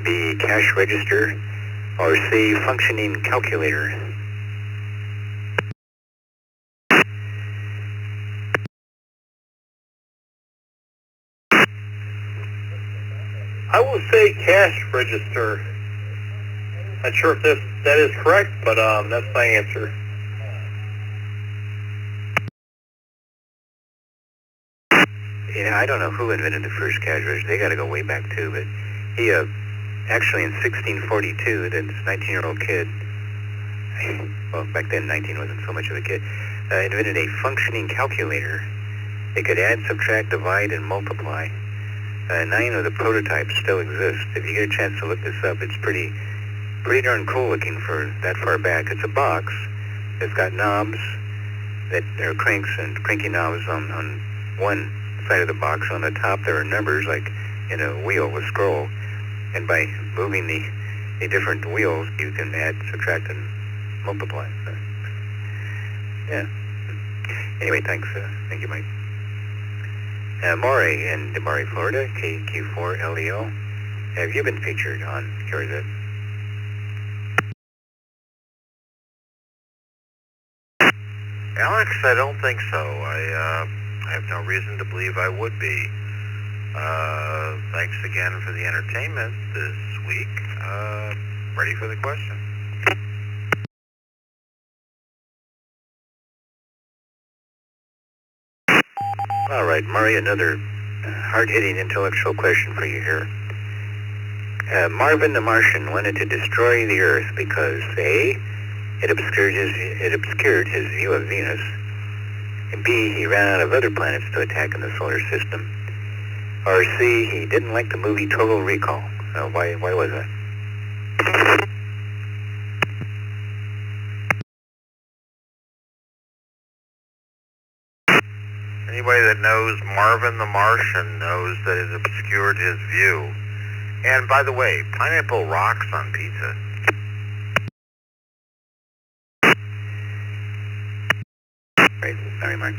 B, cash register, or C, functioning calculator. I will say cash register. Not sure if that is correct, but that's my answer. Yeah, I don't know who invented the first cash register. They got to go way back too. But he actually in 1642, this 19-year-old kid. Well, back then 19 wasn't so much of a kid. Invented a functioning calculator. It could add, subtract, divide, and multiply. 9 of the prototypes still exist. If you get a chance to look this up, it's pretty darn cool looking for that far back. It's a box. It's got knobs that are cranks and cranky knobs on one side of the box. On the top there are numbers like in a wheel, a scroll. And by moving the different wheels, you can add, subtract, and multiply. So, yeah. Anyway, thanks. Thank you, Mike. Maury in DeMaury, Florida, KQ4LEO. Have you been featured on QRZ? Alex, I don't think so. I have no reason to believe I would be. Thanks again for the entertainment this week. Ready for the question. All right, Maury, another hard-hitting intellectual question for you here. Marvin the Martian wanted to destroy the Earth because A, it obscured his view of Venus, and B, he ran out of other planets to attack in the solar system, or C, he didn't like the movie Total Recall. Why was that? Anybody that knows Marvin the Martian knows that it obscured his view. And by the way, pineapple rocks on pizza. Right, sorry, Mark.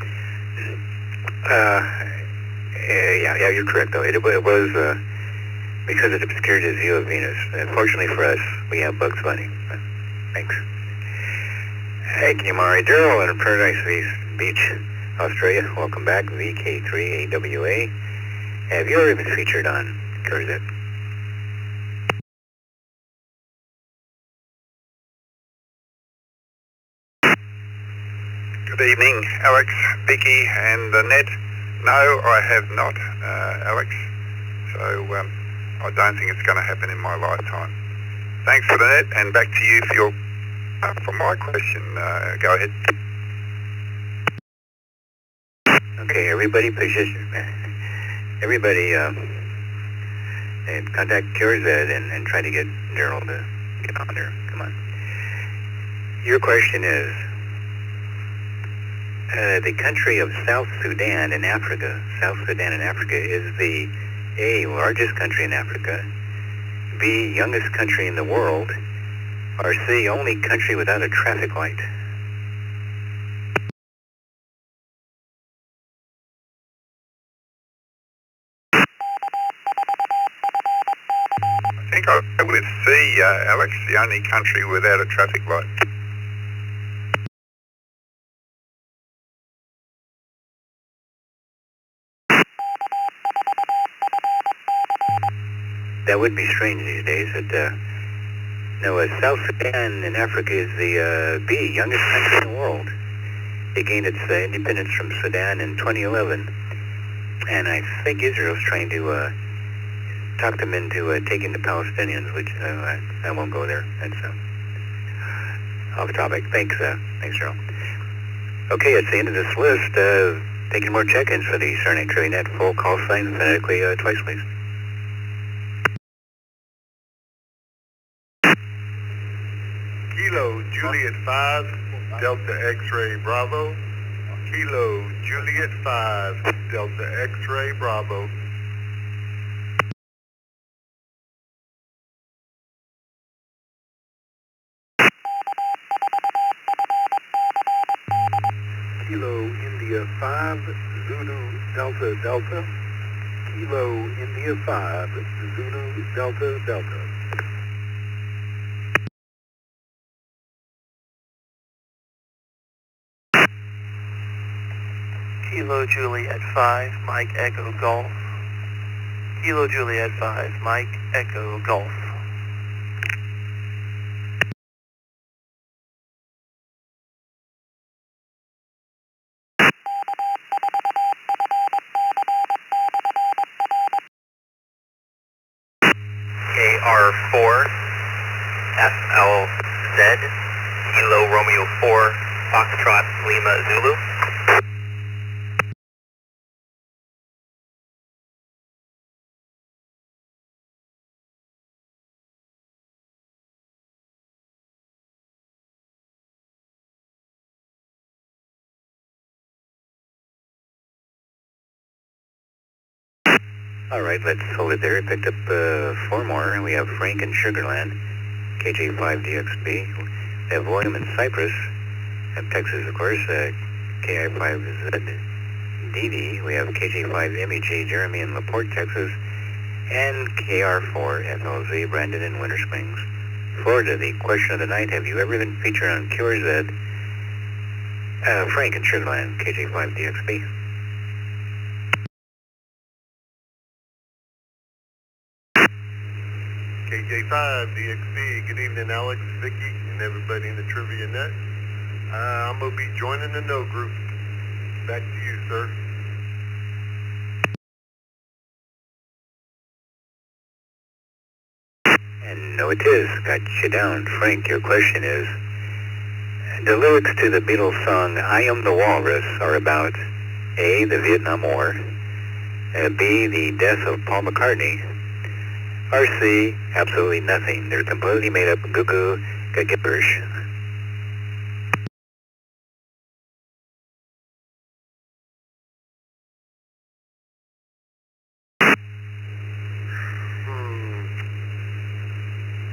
Yeah, you're correct, though. It was because it obscured his view of Venus. Fortunately for us, we have Bugs Bunny. Thanks. Thank you, Maury. Daryl in Paradise Beach, Australia. Welcome back, VK3AWA. Have you ever been featured on QRZ? Good evening, Alex, Vicky, and Ned. No, I have not, Alex. So I don't think it's going to happen in my lifetime. Thanks for that, and back to you for my question. Go ahead. Okay, everybody and contact QRZ and try to get Daryl to get on there. Come on. Your question is, the country of South Sudan in Africa is the A, largest country in Africa, B, youngest country in the world, or C, only country without a traffic light. I think I'll go with C, Alex, the only country without a traffic light. That would be strange these days. South Sudan in Africa is the B, youngest country in the world. It gained its independence from Sudan in 2011, and I think Israel's trying to talk them into taking the Palestinians, which I won't go there. That's off topic. Thanks, Cheryl. Okay, it's the end of this list. Taking more check-ins for the SWL ECR Trivia Net. Full call sign phonetically twice, please. Kilo Juliet 5, Delta X-Ray Bravo. Kilo Juliet 5, Delta X-Ray Bravo. Kilo India 5, Zulu Delta Delta. Kilo India 5, Zulu Delta Delta. Kilo Juliet 5, Mike Echo Golf. Kilo Juliet 5, Mike Echo Golf. AR4, FLZ, Kilo Romeo 4, Foxtrot Lima Zulu. All right, let's hold it there. Picked up 4 more, and we have Frank in Sugarland, KJ5DXB. We have William in Cyprus, have Texas, of course, KI5ZDD. We have KJ5MEG, Jeremy in LaPorte, Texas, and KR4FLZ, Brandon in Winter Springs, Florida. The question of the night, have you ever been featured on QRZ? Frank in Sugarland, KJ5DXB. KJ5DXB, good evening, Alex, Vicky, and everybody in the Trivia Net. I'm going to be joining the No Group. Back to you, sir. And no, it is. Got you down. Frank, your question is, the lyrics to the Beatles song I Am the Walrus are about A, the Vietnam War, B, the death of Paul McCartney, or C, absolutely nothing. They're completely made up goo-goo gibberish.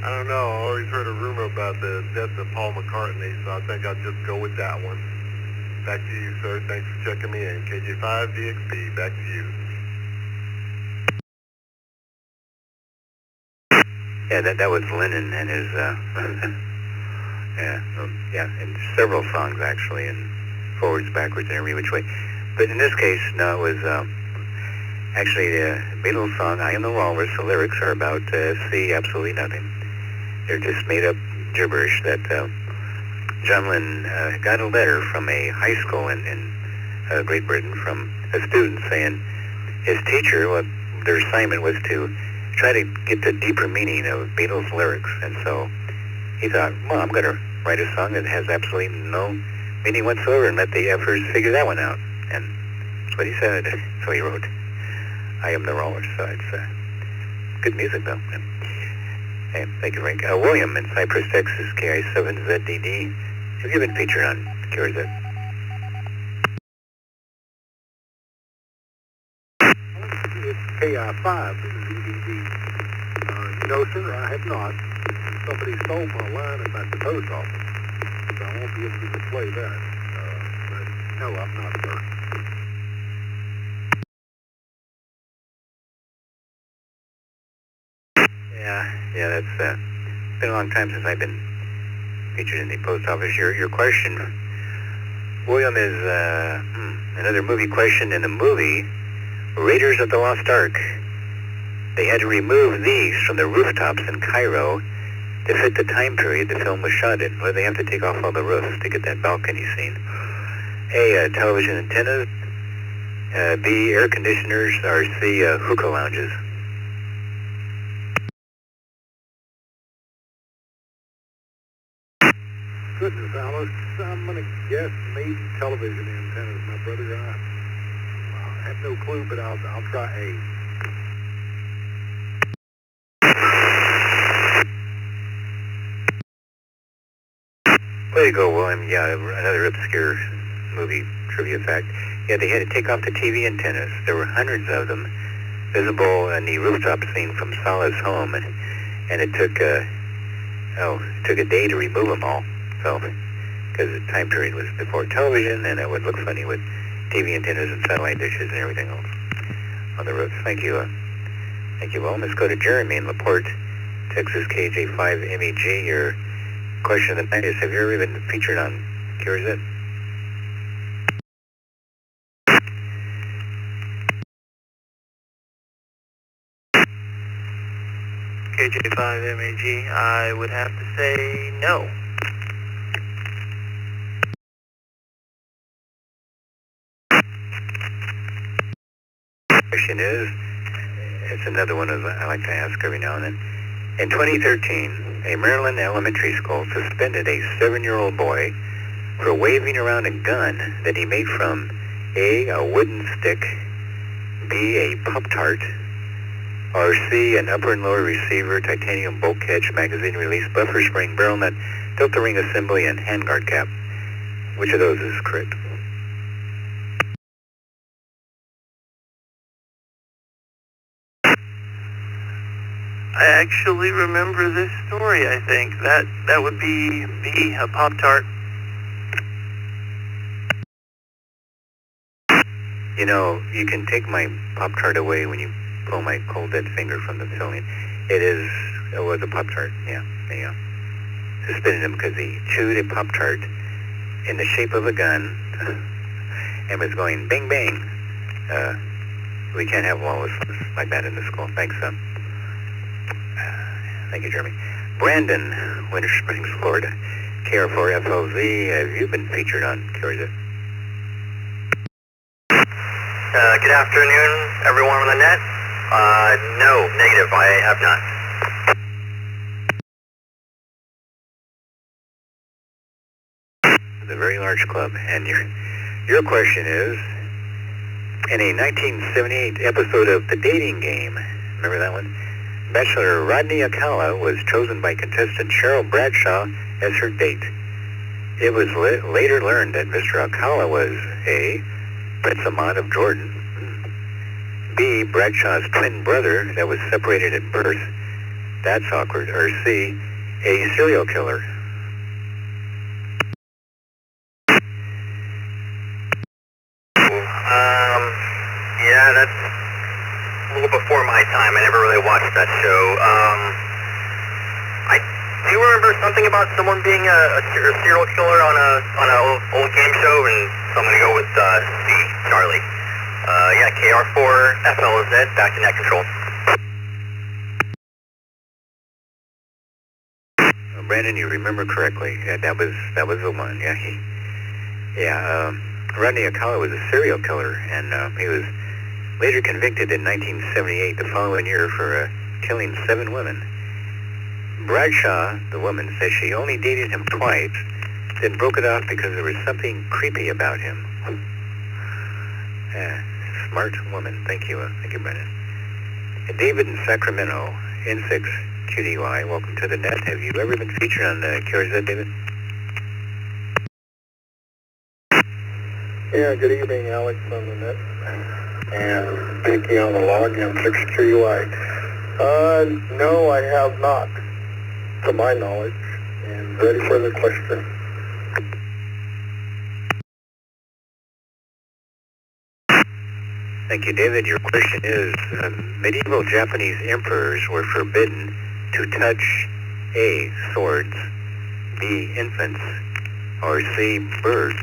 I don't know. I always heard a rumor about the death of Paul McCartney, so I think I'll just go with that one. Back to you, sir. Thanks for checking me in. KJ5DXB, back to you. Yeah, that was Lennon and his, and several songs actually, and forwards, backwards, and every which way. But in this case, no, it was actually the Beatles song I Am the Walrus. The lyrics are about C, absolutely nothing. They're just made up gibberish that John Lennon got a letter from a high school in Great Britain from a student saying his teacher, their assignment was to try to get the deeper meaning of Beatles lyrics. And so he thought, well, I'm going to write a song that has absolutely no meaning whatsoever, and let the effers figure that one out. And that's what he said. So he wrote I Am the Walrus. So it's good music, though. Hey, thank you, Frank. William in Cypress, Texas, KI7ZDD. Have you been featured on QRZ? It's KI5ZDD. No, sir, I have not. Somebody stole my line at the post office, so I won't be able to display that. But no, I'm not, sir. Yeah, that's been a long time since I've been featured in the post office. Your question, William, is another movie question. In the movie Raiders of the Lost Ark, they had to remove these from the rooftops in Cairo to fit the time period the film was shot in. Well, they have to take off all the roofs to get that balcony scene. A, television antennas, B, air conditioners, or C, hookah lounges. Goodness, Alice, I'm going to guess maybe television antennas, my brother. I have no clue, but I'll try A. Way to go, William. Yeah, another obscure movie trivia fact. Yeah, they had to take off the TV antennas. There were hundreds of them visible in the rooftop scene from Salah's home, and it took a day to remove them all. So, because the time period was before television, and it would look funny with TV antennas and satellite dishes and everything else on the roofs. Thank you. Thank you, William. Let's go to Jeremy in LaPorte, Texas, KJ5MEG. Your question of the night is, have you ever been featured on QRZ? KJ5MEG, I would have to say no. Question is, it's another one I like to ask every now and then. In 2013, a Maryland elementary school suspended a 7-year-old boy for waving around a gun that he made from A, a wooden stick, B, a Pop-Tart, or C, an upper and lower receiver, titanium bolt catch, magazine release, buffer spring, barrel nut, filter ring assembly, and handguard cap. Which of those is correct? I actually remember this story, I think. That would be B, a Pop-Tart. You know, you can take my Pop-Tart away when you pull my cold dead finger from the filling. It was a Pop-Tart, yeah. There you go. Suspended him because he chewed a Pop-Tart in the shape of a gun and was going bang bang. We can't have lawlessness like that in the school. Thanks, thank you, Jeremy. Brandon, Winter Springs, Florida. KR4FLZ, have you been featured on QRZ? Good afternoon, everyone on the net. No, negative, I have not. It's a very large club, and your question is, in a 1978 episode of The Dating Game, remember that one? Bachelor Rodney Akala was chosen by contestant Cheryl Bradshaw as her date. It was later learned that Mr. Akala was A, Prince Ahmad of Jordan, B, Bradshaw's twin brother that was separated at birth, that's awkward, or C, a serial killer. Yeah, that's a little before my time. I never really watched that show. I do remember something about someone being a serial killer on an old game show, and so I'm going to go with C, Charlie. Yeah, KR4FLZ, back to net control. Brandon, you remember correctly. Yeah, that was the one. Yeah, Rodney Akala was a serial killer, and he was later convicted in 1978, the following year, for killing 7 women. Bradshaw, the woman, says she only dated him twice, then broke it off because there was something creepy about him. Smart woman. Thank you, Brennan. David in Sacramento, N6QDY, welcome to the net. Have you ever been featured on QRZ, David? Yeah, good evening, Alex on the net. And Pinky on the log, M6QUI. No, I have not, to my knowledge. And ready for the question. Thank you, David. Your question is, medieval Japanese emperors were forbidden to touch A, swords, B, infants, or C, birds.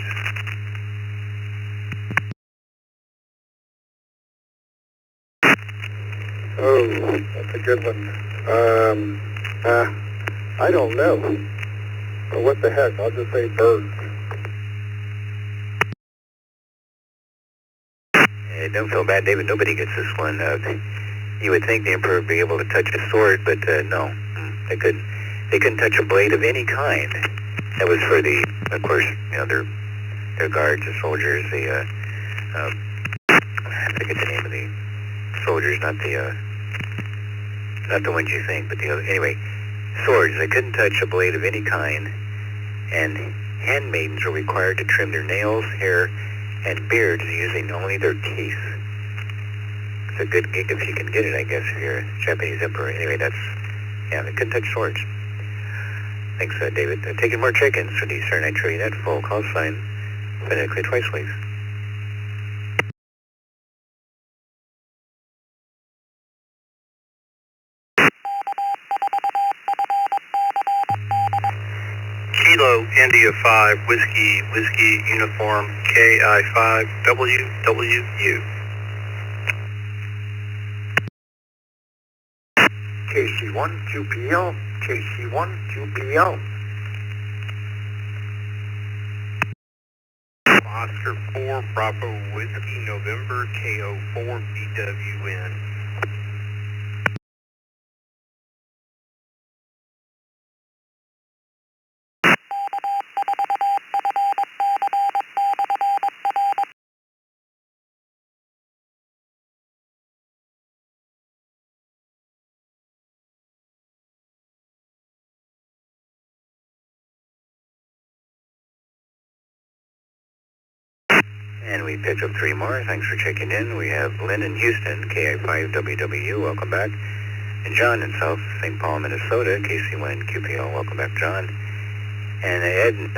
Oh, that's a good one. I don't know. But what the heck, I'll just say birds. Don't feel bad, David. Nobody gets this one. You would think the emperor would be able to touch a sword, but no, they couldn't. They couldn't touch a blade of any kind. That was for the, of course, their guards, the soldiers. I forget the name of the soldiers, not the ones you think, but the other. Anyway, swords. They couldn't touch a blade of any kind, and handmaidens were required to trim their nails, hair, and beards using only their teeth. It's a good gig if you can get it, I guess, if you're a Japanese emperor. Anyway, they couldn't touch swords. Thanks, David. Taking more check-ins for the SWL ECR Trivia Net. Full call sign, phonetically twice, please. Kilo India 5 Whiskey Uniform KI5 WWU. KC1 2PL, KC1 2PL. Oscar 4 Bravo Whiskey November KO4 BWN. And we picked up 3 more. Thanks for checking in. We have Lynn in Houston, KI5WW. Welcome back. And John in South St. Paul, Minnesota, KC1 QPL. Welcome back, John. And Ed in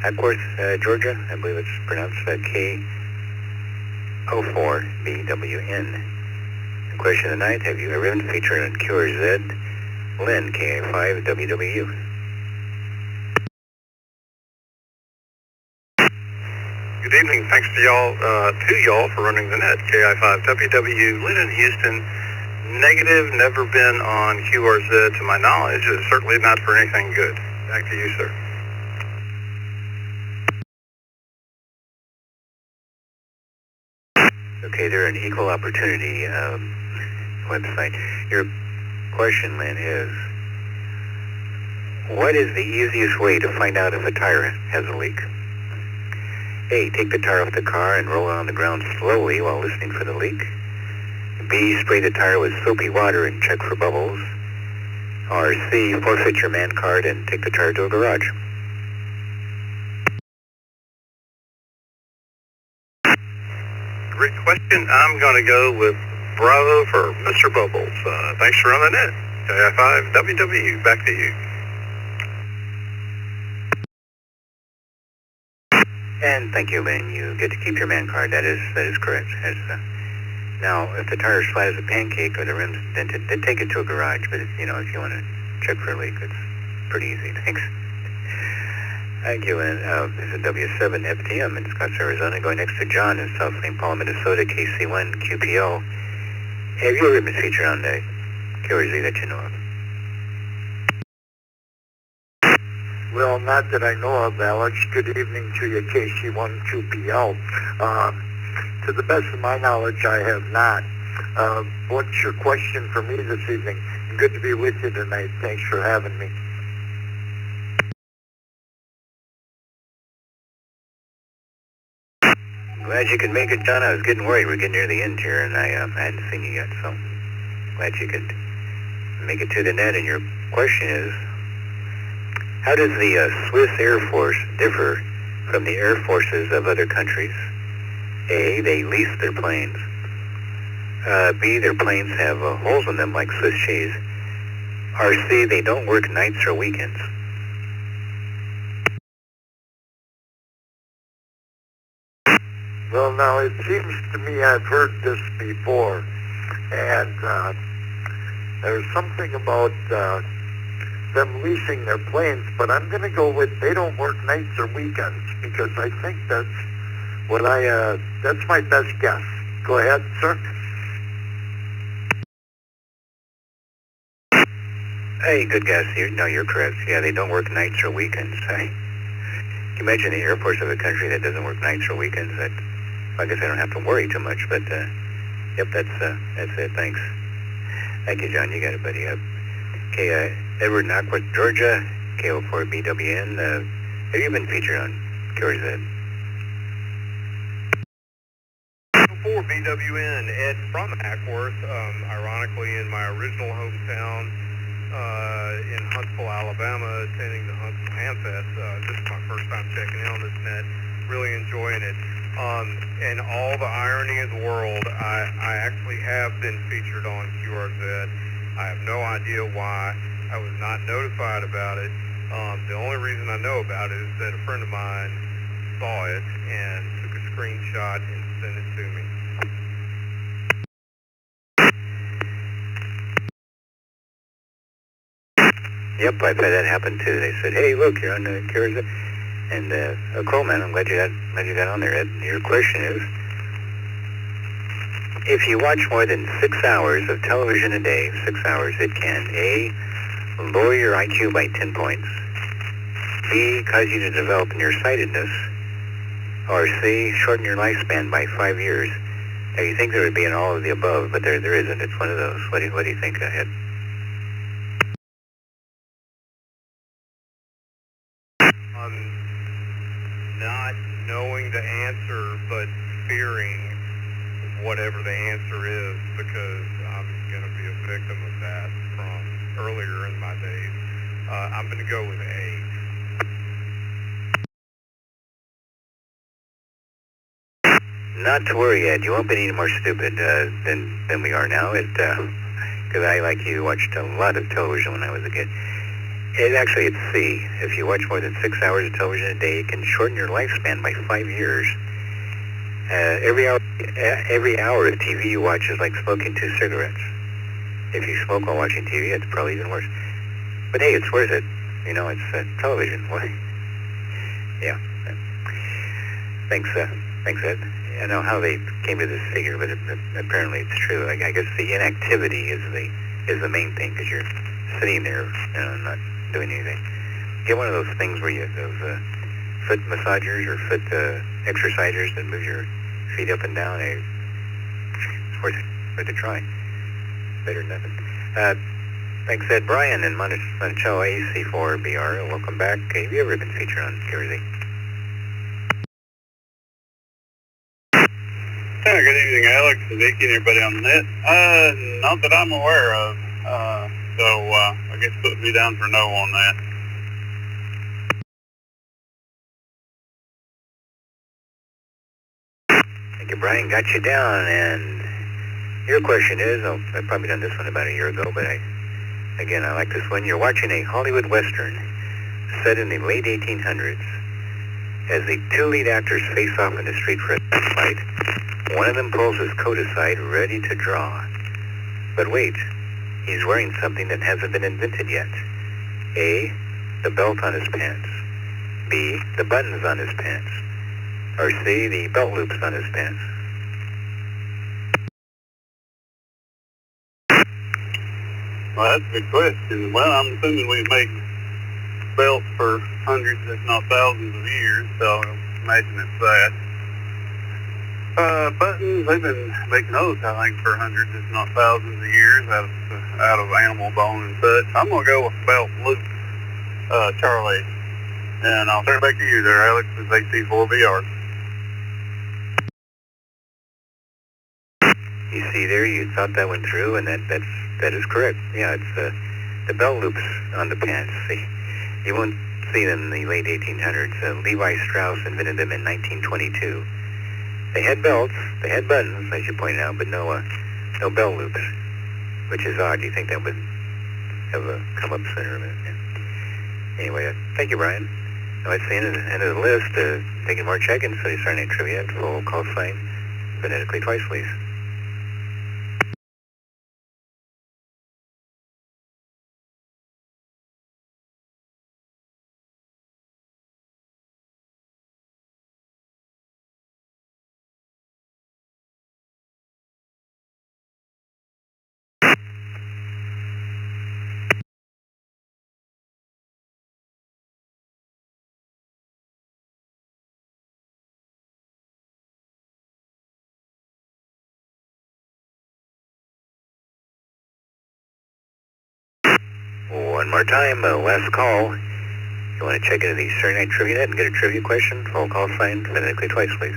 Ackworth, Georgia. I believe it's pronounced K04BWN. And question of the night, have you ever been featured on QRZ? Lynn, KA5WW. Good evening. Thanks to y'all for running the net. KI5WW, Lynn in Houston. Negative, never been on QRZ to my knowledge. It's certainly not for anything good. Back to you, sir. Okay, they're an equal opportunity website. Your question, Lynn, is what is the easiest way to find out if a tire has a leak? A, take the tire off the car and roll it on the ground slowly while listening for the leak. B, spray the tire with soapy water and check for bubbles. Or C, forfeit your man card and take the tire to a garage. Great question. I'm going to go with Bravo for Mr. Bubbles. Thanks for running the net. KI5WW, back to you. And thank you, Lynn. You get to keep your man card. That is correct. Now, if the tire is flat as a pancake or the rim's dented, then take it to a garage. But if you want to check for a leak, it's pretty easy. Thanks. Thank you, Lynn. This is W7FTM in Scotts, Arizona. Going next to John in South St. Paul, Minnesota, KC1 QPL. Have you ever been featured on the QRZ that you know of? Well, not that I know of, Alex. Good evening to you, KC1 QPL. To the best of my knowledge, I have not. What's your question for me this evening? Good to be with you tonight. Thanks for having me. Glad you could make it, John. I was getting worried. We're getting near the end here, and I hadn't seen you yet, so glad you could make it to the net. And your question is, how does the Swiss Air Force differ from the air forces of other countries? A, they lease their planes. B, their planes have holes in them like Swiss cheese. Or C, they don't work nights or weekends. Well, now, it seems to me I've heard this before, and there's something about them leasing their planes, but I'm going to go with they don't work nights or weekends, because I think that's that's my best guess. Go ahead, sir. Hey, good guess. You're correct. Yeah, they don't work nights or weekends. Can you imagine the Air Force of a country that doesn't work nights or weekends? I guess I don't have to worry too much, but yep, that's it. Thanks. Thank you, John. You got it, buddy. Okay, Edward in Ackworth, Georgia, K04BWN. Have you been featured on QRZ? BWN, Ed from Ackworth, ironically in my original hometown in Huntsville, Alabama, attending the Huntsville Ham Fest. This is my first time checking in on this net, really enjoying it. And all the irony in the world, I actually have been featured on QRZ. I have no idea why. I was not notified about it. The only reason I know about it is that a friend of mine saw it and took a screenshot and sent it to me. Yep, I've had that happen too. They said, "Hey, look, you're on the QRZ." And cool, man. I'm glad you got on there, Ed. Your question is, if you watch more than 6 hours of television a day, 6 hours, it can A, lower your IQ by 10 points, B, cause you to develop nearsightedness, or C, shorten your lifespan by 5 years. Now, you think there would be an all of the above, but there isn't. It's one of those. What do you think, Ed? Not knowing the answer, but fearing whatever the answer is, because I'm going to be a victim of that from earlier in my days. I'm going to go with A. Not to worry, Ed. You won't be any more stupid than we are now. because I, like you, watched a lot of television when I was a kid. Actually, it's C. If you watch more than 6 hours of television a day, it can shorten your lifespan by 5 years. Every hour of TV you watch is like smoking 2 cigarettes. If you smoke while watching TV, it's probably even worse. But hey, it's worth it. You know, it's television. What? Yeah. Thanks, Ed. I don't know how they came to this figure, but apparently it's true. I guess the inactivity is the main thing, because you're sitting there, you know, not doing anything. Get one of those things where those foot massagers or foot exercisers that move your feet up and down. It's worth a try. Better than nothing. Thanks, Ed. Brian in Monticello AC4BR. Welcome back. Have you ever been featured on QRZ? Good evening, Alex, Vicky, and everybody on the net. Not that I'm aware of. So I guess put me down for no on that. Thank you, Brian. Got you down, and your question is, I've probably done this one about a year ago, but I like this one. You're watching a Hollywood Western set in the late 1800s as the two lead actors face off in the street for a fight. One of them pulls his coat aside, ready to draw. But wait, he's wearing something that hasn't been invented yet. A, the belt on his pants. B, the buttons on his pants. Or C, the belt loops on his pants. Well, that's a good question. Well, I'm assuming we've made belts for hundreds, if not thousands of years, so I imagine it's that. Buttons, they've been making those, I think, for hundreds, if not thousands of years out of animal bone and such. I'm going to go with belt loop, Charlie. And I'll turn it back to you there, Alex, with AC4BR. You see there, you thought that one through, and that is correct. Yeah, it's the belt loops on the pants. You won't see them in the late 1800s. Levi Strauss invented them in 1922. They had belts, they had buttons, as you pointed out, but no belt loops, which is odd. You think that would have come up sooner. But, yeah. Anyway, thank you, Brian. Now, that's the end of the list. Taking more check-ins for the Saturday Night Trivia Net. Full call sign, phonetically twice, please. One more time, last call. You want to check into the Saturday Night Trivia Net and get a trivia question? Full call sign, phonetically twice, please.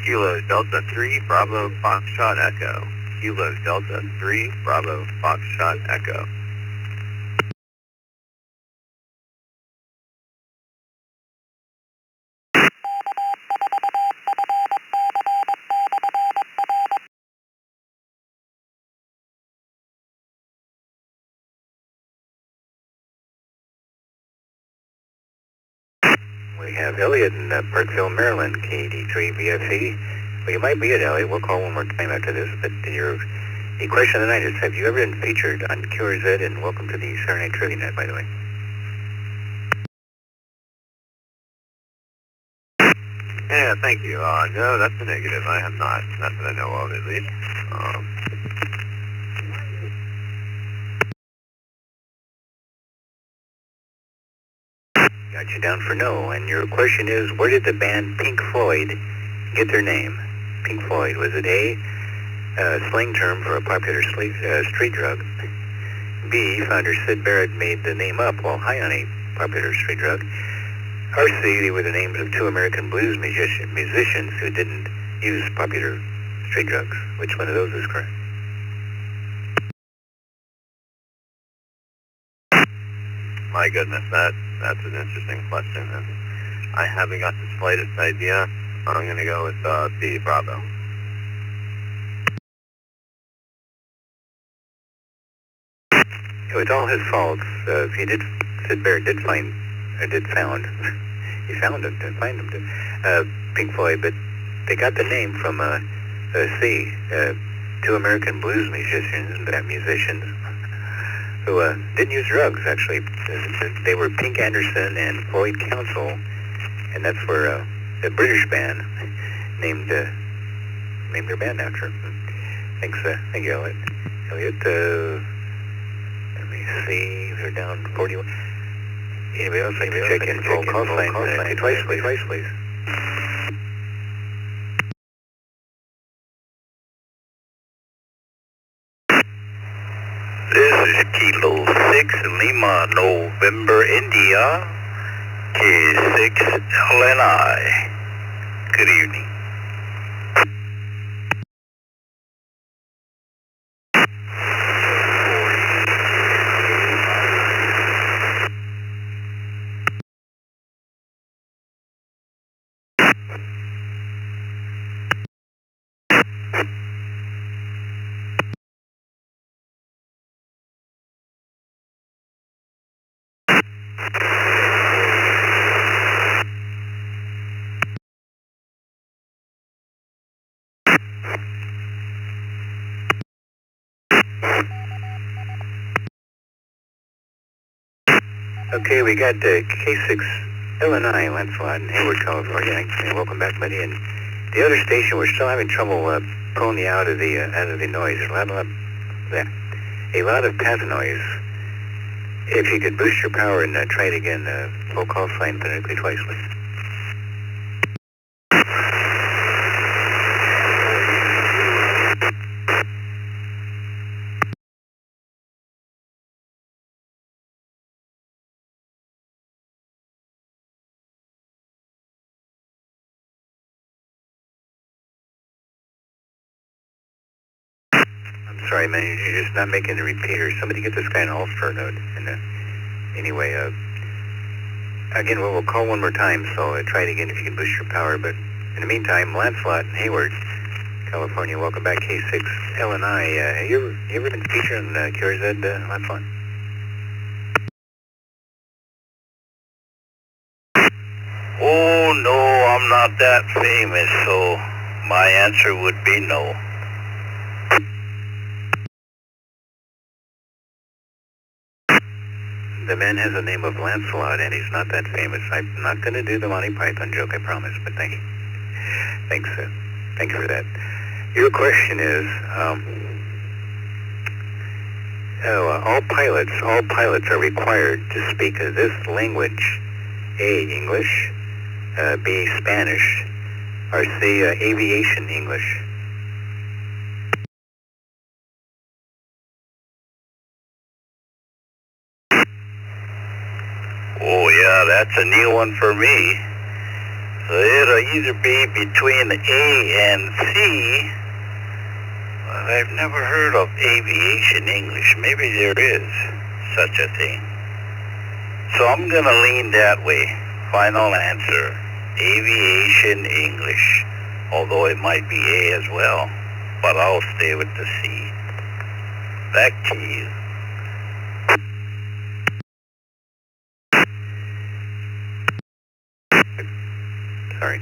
Kilo Delta 3, Bravo, Foxtrot, Echo. Kilo Delta 3, Bravo, Foxtrot, Echo. We have Elliot in Parkville, Maryland, KD3VFE. Well, you might be it, Elliot. We'll call one more time after this. But the question of the night is, have you ever been featured on QRZ? And welcome to the Saturday Night Trivia Net, by the way. Yeah, thank you. No, that's a negative. I have not. Not that I know of, at least. Got you down for no. And your question is, where did the band Pink Floyd get their name? Pink Floyd, was it A, slang term for a popular street drug? B, founder Sid Barrett made the name up while high on a popular street drug? Or C, they were the names of two American blues musicians who didn't use popular street drugs? Which one of those is correct? My goodness, that's an interesting question. And I haven't got the slightest idea. I'm going to go with B, Bravo. It's all his fault. He did, Sid Barrett did found, he found him, didn't find him, Pink Floyd, but they got the name from, two American blues musicians who didn't use drugs, actually. They were Pink Anderson and Floyd Council, and that's where a British band named their band after him. Thank you, Elliot. Let me see, they're down 41. Anybody else like to check in? Full call sign, twice, please. This is Kilo 6 Lima November India K6 LNI. Good evening. Okay, we got K6 LNI, Lancelot in Hayward, California. Welcome back, buddy. And the other station, we're still having trouble pulling you out of the noise. There's a lot of path noise. If you could boost your power and try it again, full call sign phonetically twice, please. I'm sorry, man, you're just not making the repeater. Somebody get this guy an all-star note. And anyway, again, we'll call one more time, so try it again if you can boost your power. But in the meantime, Lancelot in Hayward, California, welcome back, K6 LNI. You ever been featured on QRZ, Lancelot? Oh, no, I'm not that famous, so my answer would be no. The man has the name of Lancelot, and he's not that famous. I'm not going to do the Monty Python joke, I promise, but thank you. Thanks, thank you for that. Your question is, all pilots are required to speak this language: A, English, B, Spanish, or C, aviation English. Oh, yeah, that's a new one for me. So it'll either be between A and C. Well, I've never heard of aviation English. Maybe there is such a thing. So I'm going to lean that way. Final answer, aviation English. Although it might be A as well. But I'll stay with the C. Back to you. Sorry.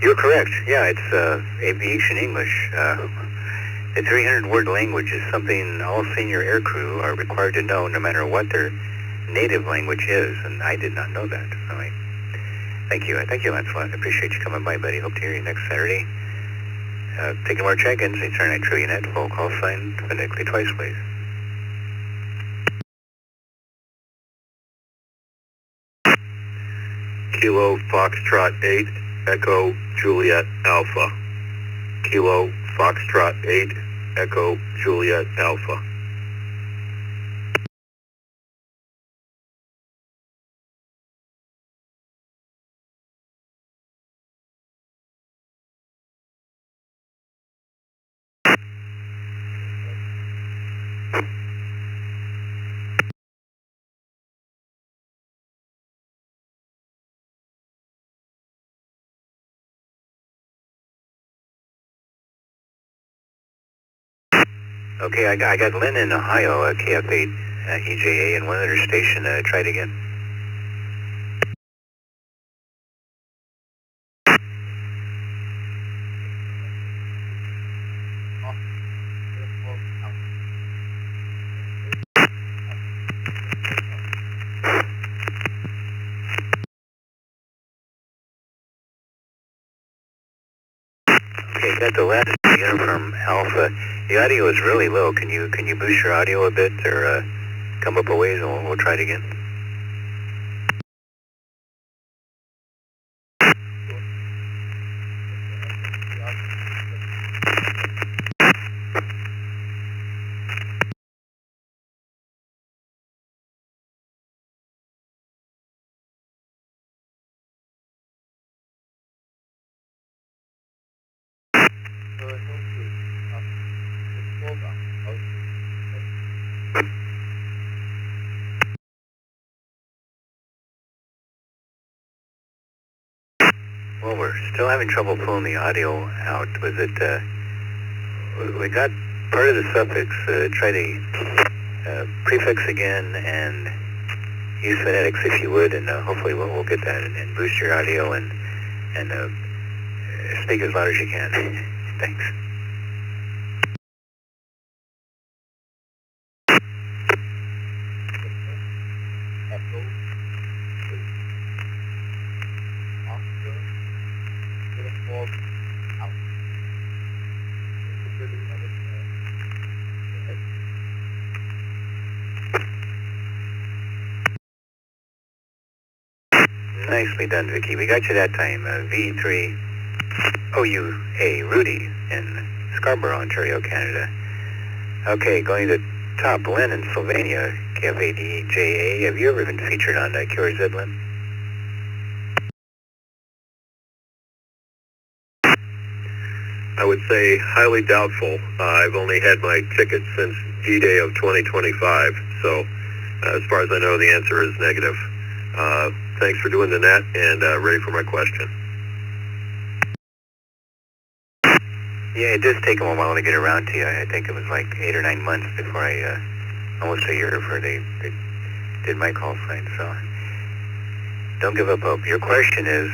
You're correct. Yeah, it's aviation English. The 300-word language is something all senior aircrew are required to know, no matter what their native language is, and I did not know that. All right. Thank you, Lancelot. I appreciate you coming by, buddy. Hope to hear you next Saturday. Taking more check-ins. SWL Trivia Net. Full call sign phonetically twice, please. Kilo Foxtrot 8, Echo Juliet Alpha. Kilo Foxtrot 8, Echo Juliet Alpha. Okay, I got Lynn in Ohio, KF8 EJA, and one other station. Try it again. Okay, got the last again from Alpha. The audio is really low. Can you boost your audio a bit, or come up a ways, and we'll try it again? Well, we're still having trouble pulling the audio out. Was it, we got part of the suffix. Try the prefix again and use phonetics if you would, and hopefully we'll get that and boost your audio and speak as loud as you can. Thanks. Nicely done, Vicky. We got you that time. V3 OUA, Rudy in Scarborough, Ontario, Canada. Okay, going to top, Lynn in Sylvania, KF8EJA. Have you ever been featured on QRZ, Lynn? I would say highly doubtful. I've only had my ticket since D-Day of 2025, so as far as I know, the answer is negative. Thanks for doing the net, and ready for my question. Yeah, it does take them a while to get around to you. I think it was like 8 or 9 months before almost a year before they did my call sign, so don't give up hope. Your question is,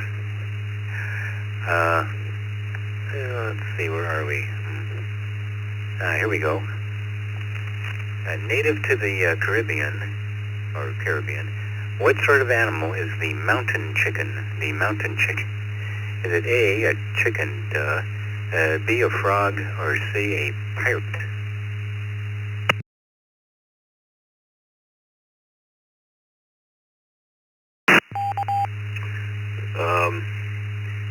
let's see, where are we? Here we go. Native to the Caribbean, what sort of animal is the mountain chicken? The mountain chicken. Is it A, a chicken, B, a frog, or C, a pirate?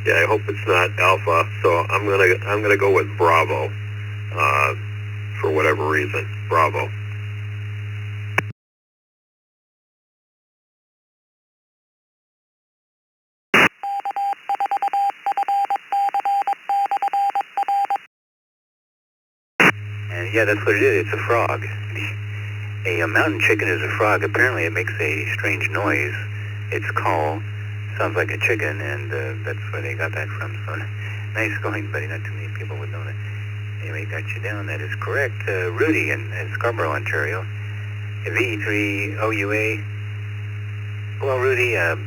Yeah, I hope it's not Alpha, so I'm gonna go with Bravo, for whatever reason. Bravo. And yeah, that's what it is. It's a frog. A mountain chicken is a frog. Apparently it makes a strange noise. Its call sounds like a chicken, and that's where they got that from. So nice going, buddy. Not too many people would know that. Anyway, got you down. That is correct. Rudy in Scarborough, Ontario. V3 OUA. Well, Rudy, have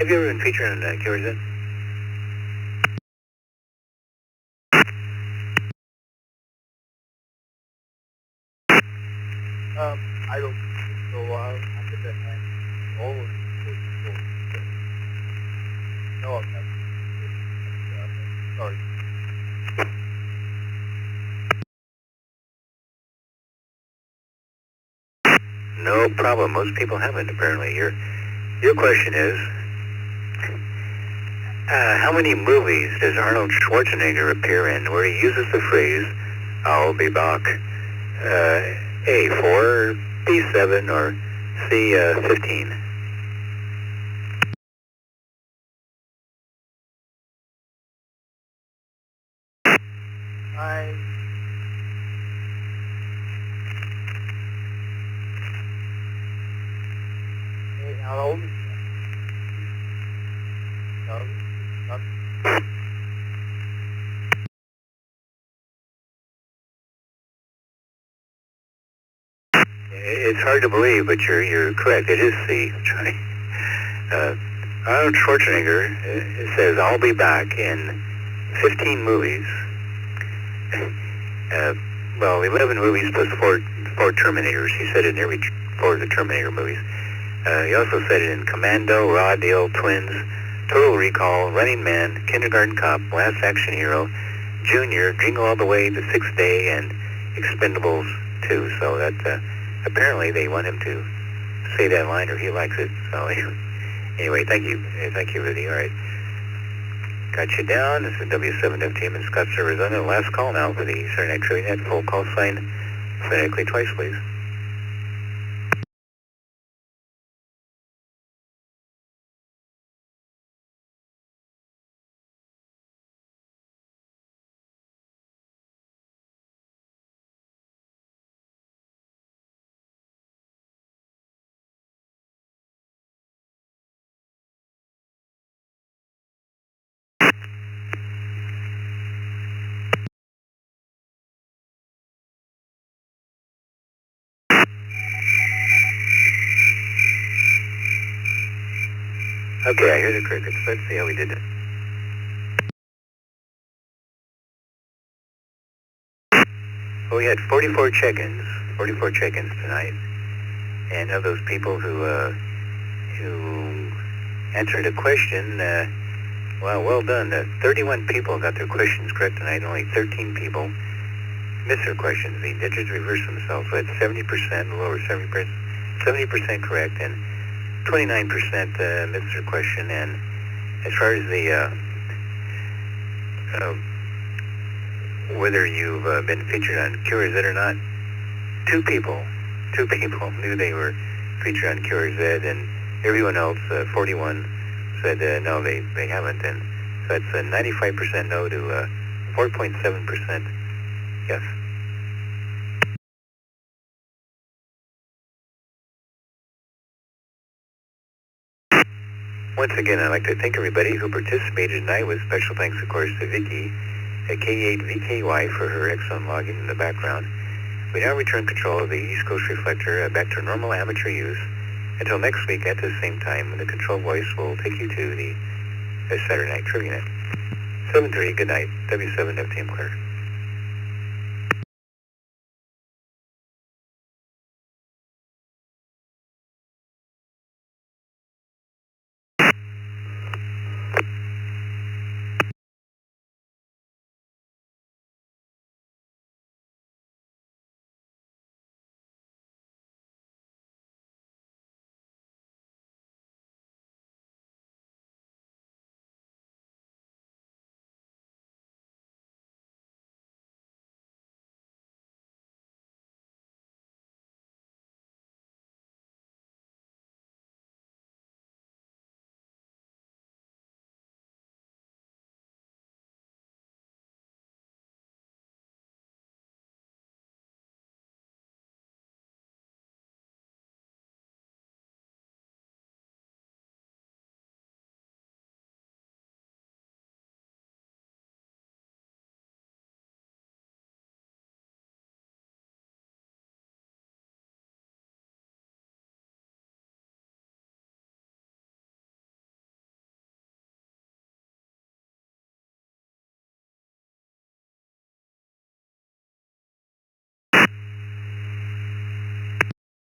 you ever been featured on QRZ? I don't think so. I'm going to hand all of the No, I'm not. Sorry. No problem. Most people haven't, apparently. Your question is, how many movies does Arnold Schwarzenegger appear in where he uses the phrase, I'll be back? A, 4, B, 7, or C, 15? I'll it's hard to believe, but you're correct. It is C. Arnold Schwarzenegger, it says, I'll be back in 15 movies. 11 movies plus four Terminators. He said it in every 4 of the Terminator movies. He also said it in Commando, Raw Deal, Twins, Total Recall, Running Man, Kindergarten Cop, Last Action Hero, Junior, Jingle All the Way, The Sixth Day, and Expendables 2. So that apparently they want him to say that line, or he likes it. So anyway, thank you. Thank you, Rudy. All right. Got you down. This is W7FTM in Scottsdale, Arizona. Last call now for the Saturday Night Trivia Net. Full call sign phonetically twice, please. Okay, I hear the crickets. Let's see how we did it. Well, we had 44 check-ins tonight, and of those people who answered a question, well done. 31 people got their questions correct tonight. Only 13 people missed their questions. The digits reversed themselves. So that's 70%, a little over 70% correct, and 29% missed their question. And as far as the whether you've been featured on QRZ or not, two people knew they were featured on QRZ, and everyone else, 41, said no, they haven't. And so it's 95% no to 4.7% yes. Once again, I'd like to thank everybody who participated tonight, with special thanks, of course, to Vicky at K8VKY for her excellent logging in the background. We now return control of the East Coast Reflector back to normal amateur use until next week at the same time, when the control voice will take you to the Saturday Night Trivia Net. 7:30, good night, W7FTM clear.